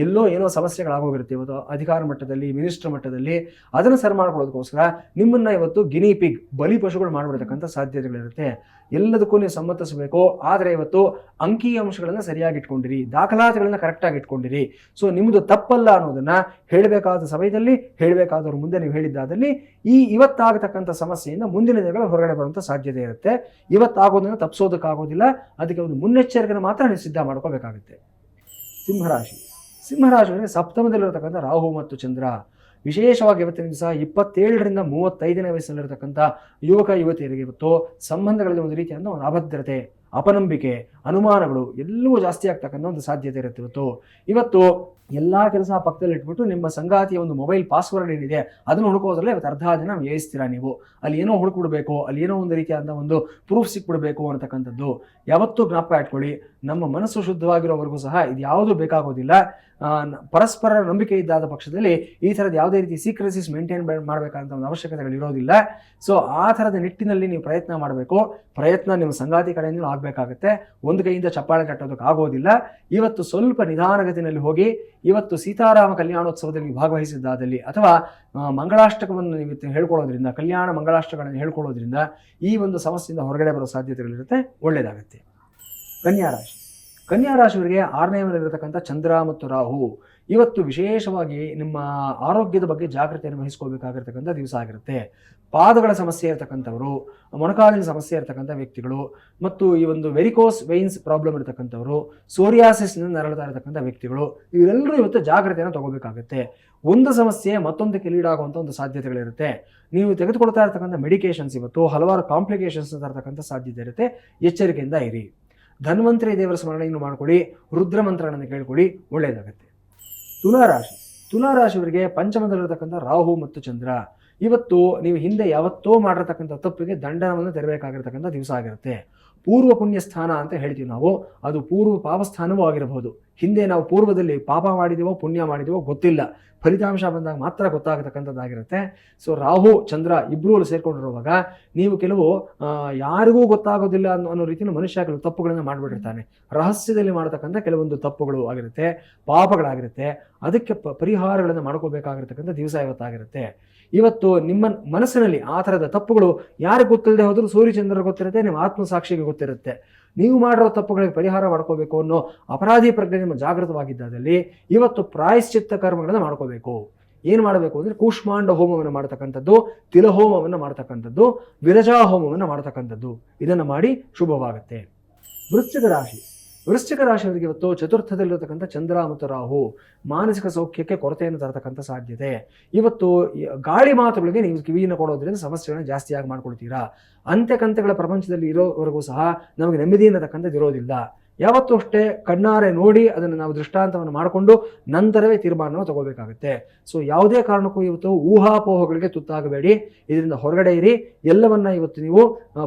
ಏನೋ ಸಮಸ್ಯೆಗಳಾಗೋಗಿರುತ್ತೆ ಇವತ್ತು ಅಧಿಕಾರ ಮಟ್ಟದಲ್ಲಿ, ಮಿನಿಸ್ಟರ್ ಮಟ್ಟದಲ್ಲಿ. ಅದನ್ನು ಸರಿ ಮಾಡ್ಕೊಳ್ಳೋದಕ್ಕೋಸ್ಕರ ನಿಮ್ಮನ್ನು ಇವತ್ತು ಗಿನಿ ಪಿಗ್, ಬಲಿ ಪಶುಗಳು ಮಾಡಿಬಿಡ್ತಕ್ಕಂಥ ಸಾಧ್ಯತೆಗಳಿರುತ್ತೆ. ಎಲ್ಲದಕ್ಕೂ ನೀವು ಸಮ್ಮತಿಸಬೇಕು. ಆದರೆ ಇವತ್ತು ಅಂಕಿ ಅಂಶಗಳನ್ನು ಸರಿಯಾಗಿ ಇಟ್ಕೊಂಡಿರಿ, ದಾಖಲಾತಿಗಳನ್ನು ಕರೆಕ್ಟಾಗಿ ಇಟ್ಕೊಂಡಿರಿ. ಸೊ ನಿಮ್ಮದು ತಪ್ಪಲ್ಲ ಅನ್ನೋದನ್ನು ಹೇಳಬೇಕಾದ ಸಮಯದಲ್ಲಿ, ಹೇಳಬೇಕಾದವ್ರ ಮುಂದೆ ನೀವು ಹೇಳಿದ್ದಾದಲ್ಲಿ ಇವತ್ತಾಗತಕ್ಕಂಥ ಸಮಸ್ಯೆಯಿಂದ ಮುಂದಿನ ದಿನಗಳ ಹೊರಗಡೆ ಬರುವಂಥ ಸಾಧ್ಯತೆ ಇರುತ್ತೆ. ಇವತ್ತಾಗೋದನ್ನು ತಪ್ಪಿಸೋದಕ್ಕಾಗೋದಿಲ್ಲ. ಅದಕ್ಕೆ ಒಂದು ಮುನ್ನೆಚ್ಚರಿಕೆಯನ್ನು ಮಾತ್ರ ನೀವು ಸಿದ್ಧ ಮಾಡ್ಕೋಬೇಕಾಗುತ್ತೆ. ಸಿಂಹರಾಶಿಯವರಿಗೆ 7ನೇದಲ್ಲಿರತಕ್ಕಂಥ ರಾಹು ಮತ್ತು ಚಂದ್ರ ವಿಶೇಷವಾಗಿ ಇವತ್ತಿನ ದಿವಸ 27ರಿಂದ 35ನೇ ವಯಸ್ಸಿನಲ್ಲಿರತಕ್ಕಂಥ ಯುವಕ ಯುವತಿಯರಿಗೆ ಇವತ್ತು ಸಂಬಂಧಗಳಲ್ಲಿ ಒಂದು ರೀತಿಯಾದ ಒಂದು ಅಭದ್ರತೆ, ಅಪನಂಬಿಕೆ, ಅನುಮಾನಗಳು ಎಲ್ಲವೂ ಜಾಸ್ತಿ ಆಗ್ತಕ್ಕಂಥ ಒಂದು ಸಾಧ್ಯತೆ ಇರುತ್ತೆ. ಇವತ್ತು ಎಲ್ಲ ಕೆಲಸ ಪಕ್ಕದಲ್ಲಿ ಇಟ್ಬಿಟ್ಟು ನಿಮ್ಮ ಸಂಗಾತಿಯ ಒಂದು ಮೊಬೈಲ್ ಪಾಸ್ವರ್ಡ್ ಏನಿದೆ ಅದನ್ನು ಹುಡುಕೋದ್ರಲ್ಲೇ ಇವತ್ತು ಅರ್ಧ ದಿನ ವ್ಯಯಿಸ್ತೀರಾ ನೀವು. ಅಲ್ಲಿ ಏನೋ ಹುಡುಕ್ಬಿಡ್ಬೇಕು, ಅಲ್ಲಿ ಏನೋ ಒಂದು ರೀತಿಯಾದ ಒಂದು ಪ್ರೂಫ್ ಸಿಕ್ಬಿಡ್ಬೇಕು ಅನ್ನತಕ್ಕಂಥದ್ದು ಯಾವತ್ತೂ ಜ್ಞಾಪಕ ಇಟ್ಕೊಳ್ಳಿ. ನಮ್ಮ ಮನಸ್ಸು ಶುದ್ಧವಾಗಿರೋವರೆಗೂ ಸಹ ಇದು ಯಾವುದೂ ಬೇಕಾಗೋದಿಲ್ಲ. ಪರಸ್ಪರ ನಂಬಿಕೆ ಇದ್ದಾದ ಪಕ್ಷದಲ್ಲಿ ಈ ಥರದ ಯಾವುದೇ ರೀತಿ ಸೀಕ್ರೆಸಿಸ್ ಮೇಂಟೈನ್ ಮಾಡಬೇಕಂತ ಒಂದು ಅವಶ್ಯಕತೆಗಳು ಇರೋದಿಲ್ಲ. ಸೊ ಆ ಥರದ ನಿಟ್ಟಿನಲ್ಲಿ ನೀವು ಪ್ರಯತ್ನ ಮಾಡಬೇಕು. ಪ್ರಯತ್ನ ನಿಮ್ಮ ಸಂಗಾತಿ ಕಡೆಯಿಂದ ಆಗಬೇಕಾಗುತ್ತೆ. ಒಂದು ಕೈಯಿಂದ ಚಪ್ಪಾಳೆ ಕಟ್ಟೋದಕ್ಕೆ ಆಗೋದಿಲ್ಲ. ಇವತ್ತು ಸ್ವಲ್ಪ ನಿಧಾನಗತಿನಲ್ಲಿ ಹೋಗಿ ಇವತ್ತು ಸೀತಾರಾಮ ಕಲ್ಯಾಣೋತ್ಸವದಲ್ಲಿ ಭಾಗವಹಿಸಿದ್ದಾದಲ್ಲಿ ಅಥವಾ ಮಂಗಳಾಷ್ಟಕವನ್ನು ನೀವು ಹೇಳ್ಕೊಳ್ಳೋದ್ರಿಂದ, ಕಲ್ಯಾಣ ಮಂಗಳಾಷ್ಟಕಗಳನ್ನು ಹೇಳ್ಕೊಳ್ಳೋದ್ರಿಂದ ಈ ಒಂದು ಸಮಸ್ಯೆಯಿಂದ ಹೊರಗಡೆ ಬರೋ ಸಾಧ್ಯತೆಗಳಿರುತ್ತೆ. ಒಳ್ಳೆಯದಾಗುತ್ತೆ. ಕನ್ಯಾ ರಾಶಿಯವರಿಗೆ 6ನೇ ಮನೆಯಲ್ಲಿರತಕ್ಕಂಥ ಚಂದ್ರ ಮತ್ತು ರಾಹು ಇವತ್ತು ವಿಶೇಷವಾಗಿ ನಿಮ್ಮ ಆರೋಗ್ಯದ ಬಗ್ಗೆ ಜಾಗೃತಿಯನ್ನು ವಹಿಸ್ಕೋಬೇಕಾಗಿರ್ತಕ್ಕಂಥ ದಿವಸ ಆಗಿರುತ್ತೆ. ಪಾದಗಳ ಸಮಸ್ಯೆ ಇರತಕ್ಕಂಥವರು, ಮೊಣಕಾಲಿನ ಸಮಸ್ಯೆ ಇರತಕ್ಕಂಥ ವ್ಯಕ್ತಿಗಳು ಮತ್ತು ಈ ಒಂದು ವೆರಿಕೋಸ್ ವೈನ್ಸ್ ಪ್ರಾಬ್ಲಮ್ ಇರತಕ್ಕಂಥವರು, ಸೋರಿಯಾಸಿಸ್ನಿಂದ ನರಳ್ತಾ ಇರತಕ್ಕಂಥ ವ್ಯಕ್ತಿಗಳು ಇವರೆಲ್ಲರೂ ಇವತ್ತು ಜಾಗೃತಿಯನ್ನು ತಗೋಬೇಕಾಗುತ್ತೆ. ಒಂದು ಸಮಸ್ಯೆ ಮತ್ತೊಂದಕ್ಕೆ ಲೀಡ್ ಆಗುವಂಥ ಒಂದು ಸಾಧ್ಯತೆಗಳಿರುತ್ತೆ. ನೀವು ತೆಗೆದುಕೊಳ್ತಾ ಇರತಕ್ಕಂಥ ಮೆಡಿಕೇಶನ್ಸ್ ಇವತ್ತು ಹಲವಾರು ಕಾಂಪ್ಲಿಕೇಶನ್ಸ್ ತರತಕ್ಕಂಥ ಸಾಧ್ಯತೆ ಇರುತ್ತೆ. ಎಚ್ಚರಿಕೆಯಿಂದ ಇರಿ. ಧನ್ವಂತರಿ ದೇವರ ಸ್ಮರಣೆಯನ್ನು ಮಾಡಿಕೊಳ್ಳಿ, ರುದ್ರ ಮಂತ್ರಗಳನ್ನು ಕೇಳ್ಕೊಳ್ಳಿ, ಒಳ್ಳೆಯದಾಗುತ್ತೆ. ತುಲಾರಾಶಿಯವರಿಗೆ 5ಮದಲ್ಲಿರತಕ್ಕಂಥ ರಾಹು ಮತ್ತು ಚಂದ್ರ ಇವತ್ತು ನೀವು ಹಿಂದೆ ಯಾವತ್ತೋ ಮಾಡಿರ್ತಕ್ಕಂಥ ತಪ್ಪಿಗೆ ದಂಡನವನ್ನು ತೆರಬೇಕಾಗಿರ್ತಕ್ಕಂಥ ದಿವಸ ಆಗಿರುತ್ತೆ. ಪೂರ್ವ ಪುಣ್ಯ ಸ್ಥಾನ ಅಂತ ಹೇಳ್ತೀವಿ ನಾವು, ಅದು ಪೂರ್ವ ಪಾಪಸ್ಥಾನವೂ ಆಗಿರಬಹುದು. ಹಿಂದೆ ನಾವು ಪೂರ್ವದಲ್ಲಿ ಪಾಪ ಮಾಡಿದೀವೋ ಪುಣ್ಯ ಮಾಡಿದೀವೋ ಗೊತ್ತಿಲ್ಲ, ಫಲಿತಾಂಶ ಬಂದಾಗ ಮಾತ್ರ ಗೊತ್ತಾಗತಕ್ಕಂಥದ್ದಾಗಿರುತ್ತೆ. ಸೊ ರಾಹು ಚಂದ್ರ ಇಬ್ಬರು ಸೇರ್ಕೊಂಡಿರುವಾಗ ನೀವು ಕೆಲವು ಯಾರಿಗೂ ಗೊತ್ತಾಗೋದಿಲ್ಲ ಅನ್ನೋ ರೀತಿಯಲ್ಲಿ ಮನುಷ್ಯ ಕೆಲವು ತಪ್ಪುಗಳನ್ನು ಮಾಡಿಬಿಟ್ಟಿರ್ತಾನೆ. ರಹಸ್ಯದಲ್ಲಿ ಮಾಡತಕ್ಕಂಥ ಕೆಲವೊಂದು ತಪ್ಪುಗಳು ಆಗಿರುತ್ತೆ, ಪಾಪಗಳಾಗಿರುತ್ತೆ. ಅದಕ್ಕೆ ಪರಿಹಾರಗಳನ್ನು ಮಾಡ್ಕೋಬೇಕಾಗಿರ್ತಕ್ಕಂಥ ದಿವಸ ಇವತ್ತಾಗಿರುತ್ತೆ. ಇವತ್ತು ನಿಮ್ಮ ಮನಸ್ಸಿನಲ್ಲಿ ಆ ಥರದ ತಪ್ಪುಗಳು ಯಾರಿಗೆ ಗೊತ್ತಿಲ್ಲದೆ ಹೋದರೂ ಸೂರ್ಯಚಂದ್ರ ಗೊತ್ತಿರುತ್ತೆ, ನಿಮ್ಮ ಆತ್ಮಸಾಕ್ಷಿಗೆ ಗೊತ್ತಿರುತ್ತೆ. ನೀವು ಮಾಡಿರೋ ತಪ್ಪುಗಳಿಗೆ ಪರಿಹಾರ ಮಾಡ್ಕೋಬೇಕು ಅನ್ನೋ ಅಪರಾಧಿ ಪ್ರಜ್ಞೆ ನಿಮ್ಮ ಜಾಗೃತವಾಗಿದ್ದಲ್ಲಿ ಇವತ್ತು ಪ್ರಾಯಶ್ಚಿತ್ತ ಕರ್ಮಗಳನ್ನು ಮಾಡ್ಕೋಬೇಕು. ಏನು ಮಾಡಬೇಕು ಅಂದರೆ ಕೂಷ್ಮಾಂಡ ಹೋಮವನ್ನು ಮಾಡ್ತಕ್ಕಂಥದ್ದು, ತಿಲಹೋಮವನ್ನು ಮಾಡ್ತಕ್ಕಂಥದ್ದು, ವಿರಜಾ ಹೋಮವನ್ನು ಮಾಡ್ತಕ್ಕಂಥದ್ದು, ಇದನ್ನು ಮಾಡಿ ಶುಭವಾಗುತ್ತೆ. ವೃಶ್ಚಿಕ ರಾಶಿಯವರಿಗೆ ಇವತ್ತು ಚತುರ್ಥದಲ್ಲಿರತಕ್ಕಂಥ ಚಂದ್ರ ಮತ್ತು ರಾಹು ಮಾನಸಿಕ ಸೌಖ್ಯಕ್ಕೆ ಕೊರತೆಯನ್ನು ತರತಕ್ಕಂಥ ಸಾಧ್ಯತೆ. ಇವತ್ತು ಗಾಳಿ ಮಾತುಗಳಿಗೆ ನೀವು ಕಿವಿಯನ್ನು ಕೊಡೋದ್ರಿಂದ ಸಮಸ್ಯೆಗಳನ್ನ ಜಾಸ್ತಿಯಾಗಿ ಮಾಡ್ಕೊಳ್ತೀರಾ. ಅಂತ್ಯಕಂತೆಗಳ ಪ್ರಪಂಚದಲ್ಲಿ ಇರೋವರೆಗೂ ಸಹ ನಮಗೆ ನೆಮ್ಮದಿ ಅನ್ನತಕ್ಕಂಥದ್ದು ಇರೋದಿಲ್ಲ. ಯಾವತ್ತೂ ಅಷ್ಟೇ ಕಣ್ಣಾರೆ ನೋಡಿ ಅದನ್ನು ನಾವು ದೃಷ್ಟಾಂತವನ್ನು ಮಾಡಿಕೊಂಡು ನಂತರವೇ ತೀರ್ಮಾನವನ್ನು ತಗೋಬೇಕಾಗುತ್ತೆ. ಸೊ ಯಾವುದೇ ಕಾರಣಕ್ಕೂ ಇವತ್ತು ಊಹಾಪೋಹಗಳಿಗೆ ತುತ್ತಾಗಬೇಡಿ, ಇದರಿಂದ ಹೊರಗಡೆ ಇರಿ. ಎಲ್ಲವನ್ನ ಇವತ್ತು ನೀವು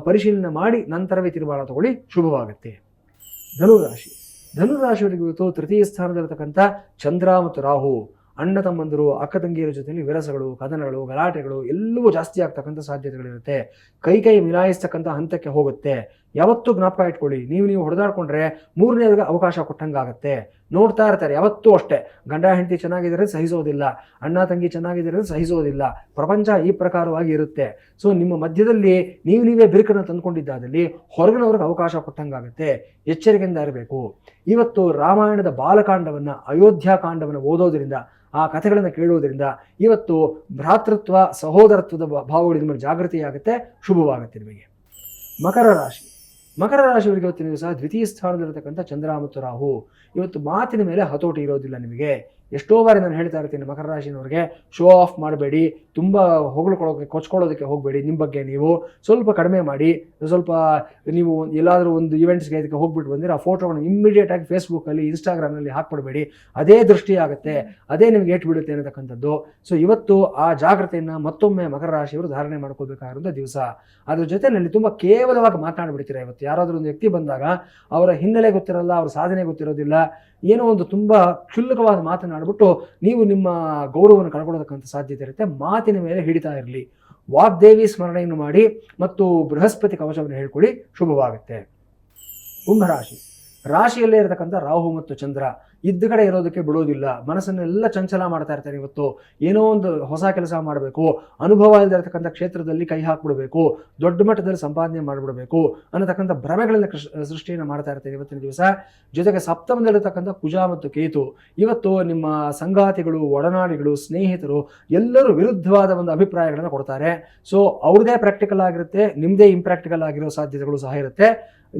ಪರಿಶೀಲನೆ ಮಾಡಿ ನಂತರವೇ ತೀರ್ಮಾನ ತಗೊಳ್ಳಿ, ಶುಭವಾಗುತ್ತೆ. ಧನುರಾಶಿಯವರಿಗೆ ಇವತ್ತು ತೃತೀಯ ಸ್ಥಾನದಲ್ಲಿರತಕ್ಕಂಥ ಚಂದ್ರ ಮತ್ತು ರಾಹು ಅಣ್ಣ ತಮ್ಮಂದರು ಅಕ್ಕ ತಂಗಿಯರ ಜೊತೆಯಲ್ಲಿ ವಿರಸಗಳು, ಕದನಗಳು, ಗಲಾಟೆಗಳು ಎಲ್ಲವೂ ಜಾಸ್ತಿ ಆಗ್ತಕ್ಕಂಥ ಸಾಧ್ಯತೆಗಳಿರುತ್ತೆ. ಕೈ ಮಿಲಾಯಿಸ್ತಕ್ಕಂಥ ಹಂತಕ್ಕೆ ಹೋಗುತ್ತೆ. ಯಾವತ್ತೂ ಜ್ಞಾಪಕ ಇಟ್ಕೊಳ್ಳಿ, ನೀವು ಹೊಡೆದಾಡ್ಕೊಂಡ್ರೆ ಮೂರನೇವರಿಗೆ ಅವಕಾಶ ಕೊಟ್ಟಂಗಾಗತ್ತೆ. ನೋಡ್ತಾ ಇರ್ತಾರೆ ಯಾವತ್ತೂ ಅಷ್ಟೇ, ಗಂಡ ಹೆಂಡತಿ ಚೆನ್ನಾಗಿದ್ದಾರೆ ಸಹಿಸೋದಿಲ್ಲ, ಅಣ್ಣ ತಂಗಿ ಚೆನ್ನಾಗಿದ್ದಾರೆ ಸಹಿಸೋದಿಲ್ಲ. ಪ್ರಪಂಚ ಈ ಪ್ರಕಾರವಾಗಿ ಇರುತ್ತೆ. ಸೊ ನಿಮ್ಮ ಮಧ್ಯದಲ್ಲಿ ನೀವೇ ಬಿರುಕನ್ನು ತಂದುಕೊಂಡಿದ್ದಾದಲ್ಲಿ ಹೊರಗಿನವ್ರಿಗೆ ಅವಕಾಶ ಕೊಟ್ಟಂಗಾಗುತ್ತೆ. ಎಚ್ಚರಿಕೆಯಿಂದ ಇರಬೇಕು. ಇವತ್ತು ರಾಮಾಯಣದ ಬಾಲಕಾಂಡವನ್ನು, ಅಯೋಧ್ಯಾಕಾಂಡವನ್ನು ಓದೋದ್ರಿಂದ, ಆ ಕಥೆಗಳನ್ನು ಕೇಳುವುದರಿಂದ ಇವತ್ತು ಭ್ರಾತೃತ್ವ ಸಹೋದರತ್ವದ ಭಾವಗಳು ನಿಮ್ಮ ಜಾಗೃತಿಯಾಗುತ್ತೆ, ಶುಭವಾಗುತ್ತೆ ನಿಮಗೆ. ಮಕರ ರಾಶಿಯವರಿಗೆ ಇವತ್ತಿನ ದಿವಸ ದ್ವಿತೀಯ ಸ್ಥಾನದಲ್ಲಿರತಕ್ಕಂಥ ಚಂದ್ರ ಮತ್ತು ರಾಹು ಇವತ್ತು ಮಾತಿನ ಮೇಲೆ ಹತೋಟಿ ಇರೋದಿಲ್ಲ ನಿಮಗೆ. ಎಷ್ಟೋ ಬಾರಿ ನಾನು ಹೇಳ್ತಾ ಇರ್ತೀನಿ, ಮಕರ ರಾಶಿನವ್ರಿಗೆ ಶೋ ಆಫ್ ಮಾಡಬೇಡಿ, ತುಂಬ ಕೊಚ್ಕೊಳ್ಳೋದಕ್ಕೆ ಹೋಗಬೇಡಿ. ನಿಮ್ಮ ಬಗ್ಗೆ ನೀವು ಸ್ವಲ್ಪ ಕಡಿಮೆ ಮಾಡಿ. ಸ್ವಲ್ಪ ನೀವು ಎಲ್ಲಾದರೂ ಒಂದು ಈವೆಂಟ್ಸ್ಗೆ ಇದಕ್ಕೆ ಹೋಗ್ಬಿಟ್ಟು ಬಂದರೆ ಆ ಫೋಟೋಗಳನ್ನು ಇಮ್ಮಿಡಿಯೇಟಾಗಿ ಫೇಸ್ಬುಕ್ಕಲ್ಲಿ, ಇನ್ಸ್ಟಾಗ್ರಾಮ್ನಲ್ಲಿ ಹಾಕ್ಬಿಡಬೇಡಿ. ಅದೇ ದೃಷ್ಟಿ ಆಗುತ್ತೆ, ಅದೇ ನಿಮ್ಗೆ ಏಟು ಬಿಡುತ್ತೆ ಅನ್ನತಕ್ಕಂಥದ್ದು. ಸೊ ಇವತ್ತು ಆ ಜಾಗ್ರತೆಯನ್ನು ಮತ್ತೊಮ್ಮೆ ಮಕರ ರಾಶಿಯವರು ಧಾರಣೆ ಮಾಡ್ಕೋಬೇಕಾಗಿರುವಂಥ ದಿವಸ. ಅದ್ರ ಜೊತೆಯಲ್ಲಿ ತುಂಬ ಕೇವಲವಾಗಿ ಮಾತನಾಡಿಬಿಡ್ತೀರ. ಇವತ್ತು ಯಾರಾದರೂ ಒಂದು ವ್ಯಕ್ತಿ ಬಂದಾಗ ಅವರ ಹಿನ್ನೆಲೆ ಗೊತ್ತಿರಲ್ಲ, ಅವರ ಸಾಧನೆ ಗೊತ್ತಿರೋದಿಲ್ಲ, ಏನೋ ಒಂದು ತುಂಬ ಕ್ಷುಲ್ಲಕವಾದ ಮಾತನಾಡ್ಬಿಟ್ಟು ನೀವು ನಿಮ್ಮ ಗೌರವವನ್ನು ಕಳ್ಕೊಳ್ಳೋದಕ್ಕಂಥ ಸಾಧ್ಯತೆ ಇರುತ್ತೆ. ಮಾತಿನ ಮೇಲೆ ಹಿಡಿತಾ ಇರಲಿ. ವಾಗ್ದೇವಿ ಸ್ಮರಣೆಯನ್ನು ಮಾಡಿ ಮತ್ತು ಬೃಹಸ್ಪತಿ ಕವಚವನ್ನು ಹೇಳ್ಕೊಳ್ಳಿ, ಶುಭವಾಗುತ್ತೆ. ರಾಶಿಯಲ್ಲೇ ಇರತಕ್ಕಂಥ ರಾಹು ಮತ್ತು ಚಂದ್ರ ಇದ್ದ ಕಡೆ ಇರೋದಕ್ಕೆ ಬಿಡೋದಿಲ್ಲ. ಮನಸ್ಸನ್ನೆಲ್ಲ ಚಂಚಲ ಮಾಡ್ತಾ ಇರ್ತಾರೆ. ಇವತ್ತು ಏನೋ ಒಂದು ಹೊಸ ಕೆಲಸ ಮಾಡಬೇಕು, ಅನುಭವ ಇಲ್ಲದಿರತಕ್ಕಂಥ ಕ್ಷೇತ್ರದಲ್ಲಿ ಕೈ ಹಾಕ್ಬಿಡ್ಬೇಕು, ದೊಡ್ಡ ಮಟ್ಟದಲ್ಲಿ ಸಂಪಾದನೆ ಮಾಡಿಬಿಡಬೇಕು ಅನ್ನತಕ್ಕಂಥ ಭ್ರಮೆಗಳಲ್ಲಿ ಸೃಷ್ಟಿಯನ್ನು ಮಾಡ್ತಾ ಇರ್ತಾರೆ ಇವತ್ತಿನ ದಿವಸ. ಜೊತೆಗೆ ಸಪ್ತಮದಲ್ಲಿರತಕ್ಕಂಥ ಕುಜ ಮತ್ತು ಕೇತು ಇವತ್ತು ನಿಮ್ಮ ಸಂಗಾತಿಗಳು, ಒಡನಾಡಿಗಳು, ಸ್ನೇಹಿತರು ಎಲ್ಲರೂ ವಿರುದ್ಧವಾದ ಒಂದು ಅಭಿಪ್ರಾಯಗಳನ್ನು ಕೊಡ್ತಾರೆ. ಸೊ ಅವ್ರದೇ ಪ್ರಾಕ್ಟಿಕಲ್ ಆಗಿರುತ್ತೆ, ನಿಮ್ಮದೇ ಇಂಪ್ರಾಕ್ಟಿಕಲ್ ಆಗಿರೋ ಸಾಧ್ಯತೆಗಳು ಸಹ ಇರುತ್ತೆ.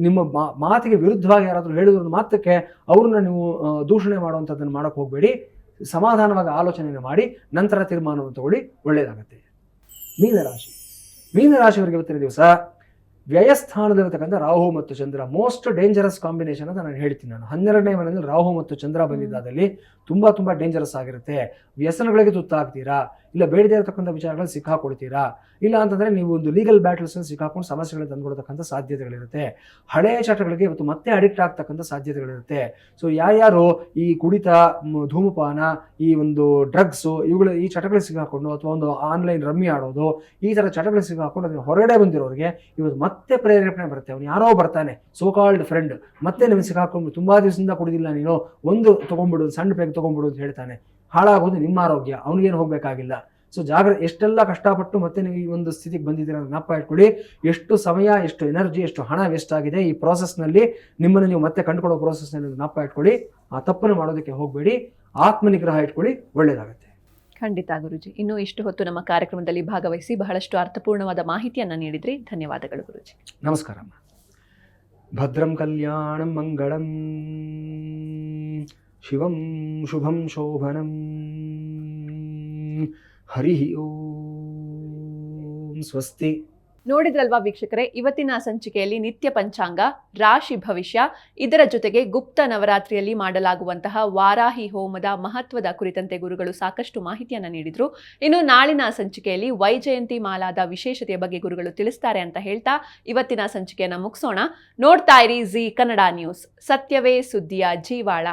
ನಿಮ್ಮ ಮಾತಿಗೆ ವಿರುದ್ಧವಾಗಿ ಯಾರಾದರೂ ಹೇಳಿದ್ರು ಮಾತ್ರಕ್ಕೆ ಅವ್ರನ್ನ ನೀವು ದೂಷಣೆ ಮಾಡುವಂಥದ್ದನ್ನು ಮಾಡೋಕ್ಕೆ ಹೋಗಬೇಡಿ. ಸಮಾಧಾನವಾಗಿ ಆಲೋಚನೆಯನ್ನು ಮಾಡಿ ನಂತರ ತೀರ್ಮಾನವನ್ನು ತಗೊಳ್ಳಿ, ಒಳ್ಳೆಯದಾಗುತ್ತೆ. ಮೀನರಾಶಿಯವರಿಗೆ ಇವತ್ತಿನ ದಿವಸ ವ್ಯಯಸ್ಥಾನದಲ್ಲಿರತಕ್ಕಂಥ ರಾಹು ಮತ್ತು ಚಂದ್ರ ಮೋಸ್ಟ್ ಡೇಂಜರಸ್ ಕಾಂಬಿನೇಷನ್ ಅಂತ ನಾನು ಹೇಳ್ತೀನಿ. ನಾನು 12ನೇ ಮನೆಯಲ್ಲಿ ರಾಹು ಮತ್ತು ಚಂದ್ರ ಬಂದಿದ್ದಾದಲ್ಲಿ ತುಂಬ ಡೇಂಜರಸ್ ಆಗಿರುತ್ತೆ. ವ್ಯಸನಗಳಿಗೆ ತುತ್ತಾಗ್ತೀರಾ, ಇಲ್ಲ ಬೇಡದೇ ಇರತಕ್ಕಂಥ ವಿಚಾರಗಳಲ್ಲಿ ಸಿಕ್ಕಾಕೊಳ್ತೀರಾ, ಇಲ್ಲ ಅಂತಂದರೆ ನೀವು ಒಂದು ಲೀಗಲ್ ಬ್ಯಾಟಲ್ಸ್ನ ಸಿಕ್ಕಾಕೊಂಡು ಸಮಸ್ಯೆಗಳನ್ನು ತಂದುಕೊಡ್ತಕ್ಕಂಥ ಸಾಧ್ಯತೆಗಳಿರುತ್ತೆ. ಹಳೆಯ ಚಟಗಳಿಗೆ ಇವತ್ತು ಮತ್ತೆ ಅಡಿಕ್ಟ್ ಆಗ್ತಕ್ಕಂಥ ಸಾಧ್ಯತೆಗಳಿರುತ್ತೆ. ಸೊ ಯಾರ್ಯಾರು ಈ ಕುಡಿತ, ಧೂಮಪಾನ, ಈ ಒಂದು ಡ್ರಗ್ಸು ಈ ಚಟಗಳಿಗೆ ಸಿಕ್ಕಾಕೊಂಡು ಅಥವಾ ಒಂದು ಆನ್ಲೈನ್ ರಮ್ಮಿ ಆಡೋದು, ಈ ಥರ ಚಟಗಳಿಗೆ ಸಿಕ್ಕಾಕೊಂಡು ಅದನ್ನು ಹೊರಗಡೆ ಬಂದಿರೋರಿಗೆ ಇವತ್ತು ಮತ್ತೆ ಪ್ರೇರೇಪಣೆ ಬರುತ್ತೆ. ಅವನು ಯಾರೋ ಬರ್ತಾನೆ, ಸೋ ಕಾಲ್ಡ್ ಫ್ರೆಂಡ್, ಮತ್ತೆ ನಿಮಗೆ ಸಿಕ್ಕಾಕೊಂಡು ತುಂಬ ದಿವಸದಿಂದ ಕುಡಿದಿಲ್ಲ ನೀನು, ಒಂದು ತೊಗೊಂಡ್ಬಿಡು, ಸಣ್ಣ ಪೇಗ್ ತೊಗೊಂಡ್ಬಿಡು ಅಂತ ಹೇಳ್ತಾನೆ. ಹಾಳಾಗೋದು ನಿಮ್ಮ ಆರೋಗ್ಯ, ಅವನಿಗೇನು ಹೋಗಬೇಕಾಗಿಲ್ಲ. ಸೊ ಎಷ್ಟೆಲ್ಲ ಕಷ್ಟಪಟ್ಟು ಮತ್ತೆ ನೀವು ಈ ಒಂದು ಸ್ಥಿತಿಗೆ ಬಂದಿದ್ದೀರ ಜ್ಞಾಪಕ ಇಟ್ಕೊಳ್ಳಿ. ಎಷ್ಟು ಸಮಯ, ಎಷ್ಟು ಎನರ್ಜಿ, ಎಷ್ಟು ಹಣ ವೇಸ್ಟ್ ಆಗಿದೆ ಈ ಪ್ರೋಸೆಸ್ನಲ್ಲಿ. ನಿಮ್ಮನ್ನು ನೀವು ಮತ್ತೆ ಕಂಡುಕೊಳ್ಳೋ ಪ್ರೋಸೆಸ್ನಲ್ಲಿ ಜ್ಞಾಪಕ ಇಟ್ಕೊಳ್ಳಿ. ಆ ತಪ್ಪನ್ನು ಮಾಡೋದಕ್ಕೆ ಹೋಗಬೇಡಿ. ಆತ್ಮನಿಗ್ರಹ ಇಟ್ಕೊಳ್ಳಿ, ಒಳ್ಳೆಯದಾಗುತ್ತೆ. ಖಂಡಿತ ಗುರುಜಿ. ಇನ್ನು ಇಷ್ಟು ಹೊತ್ತು ನಮ್ಮ ಕಾರ್ಯಕ್ರಮದಲ್ಲಿ ಭಾಗವಹಿಸಿ ಬಹಳಷ್ಟು ಅರ್ಥಪೂರ್ಣವಾದ ಮಾಹಿತಿಯನ್ನು ನೀಡಿದ್ರಿ. ಧನ್ಯವಾದಗಳು ಗುರುಜಿ. ನಮಸ್ಕಾರ. ಭದ್ರಂ ಕಲ್ಯಾಣಂ ಮಂಗಳಂ ಶಿವಂ ಶುಭಂ ಶೋಭನಂ. ಹರಿ ಓಂ. ಸ್ವಸ್ತಿ. ನೋಡಿದ್ರಲ್ವಾ ವೀಕ್ಷಕರೇ, ಇವತ್ತಿನ ಸಂಚಿಕೆಯಲ್ಲಿ ನಿತ್ಯ ಪಂಚಾಂಗ, ರಾಶಿ ಭವಿಷ್ಯ, ಇದರ ಜೊತೆಗೆ ಗುಪ್ತ ನವರಾತ್ರಿಯಲ್ಲಿ ಮಾಡಲಾಗುವಂತಹ ವಾರಾಹಿ ಹೋಮದ ಮಹತ್ವದ ಕುರಿತಂತೆ ಗುರುಗಳು ಸಾಕಷ್ಟು ಮಾಹಿತಿಯನ್ನ ನೀಡಿದ್ರು. ಇನ್ನು ನಾಳಿನ ಸಂಚಿಕೆಯಲ್ಲಿ ವೈಜಯಂತಿ ಮಾಲಾದ ವಿಶೇಷತೆಯ ಬಗ್ಗೆ ಗುರುಗಳು ತಿಳಿಸ್ತಾರೆ ಅಂತ ಹೇಳ್ತಾ ಇವತ್ತಿನ ಸಂಚಿಕೆಯನ್ನ ಮುಗಿಸೋಣ. ನೋಡ್ತಾ ಇರಿ ಜಿ ಕನ್ನಡ ನ್ಯೂಸ್, ಸತ್ಯವೇ ಸುದ್ದಿಯ ಜೀವಾಳ.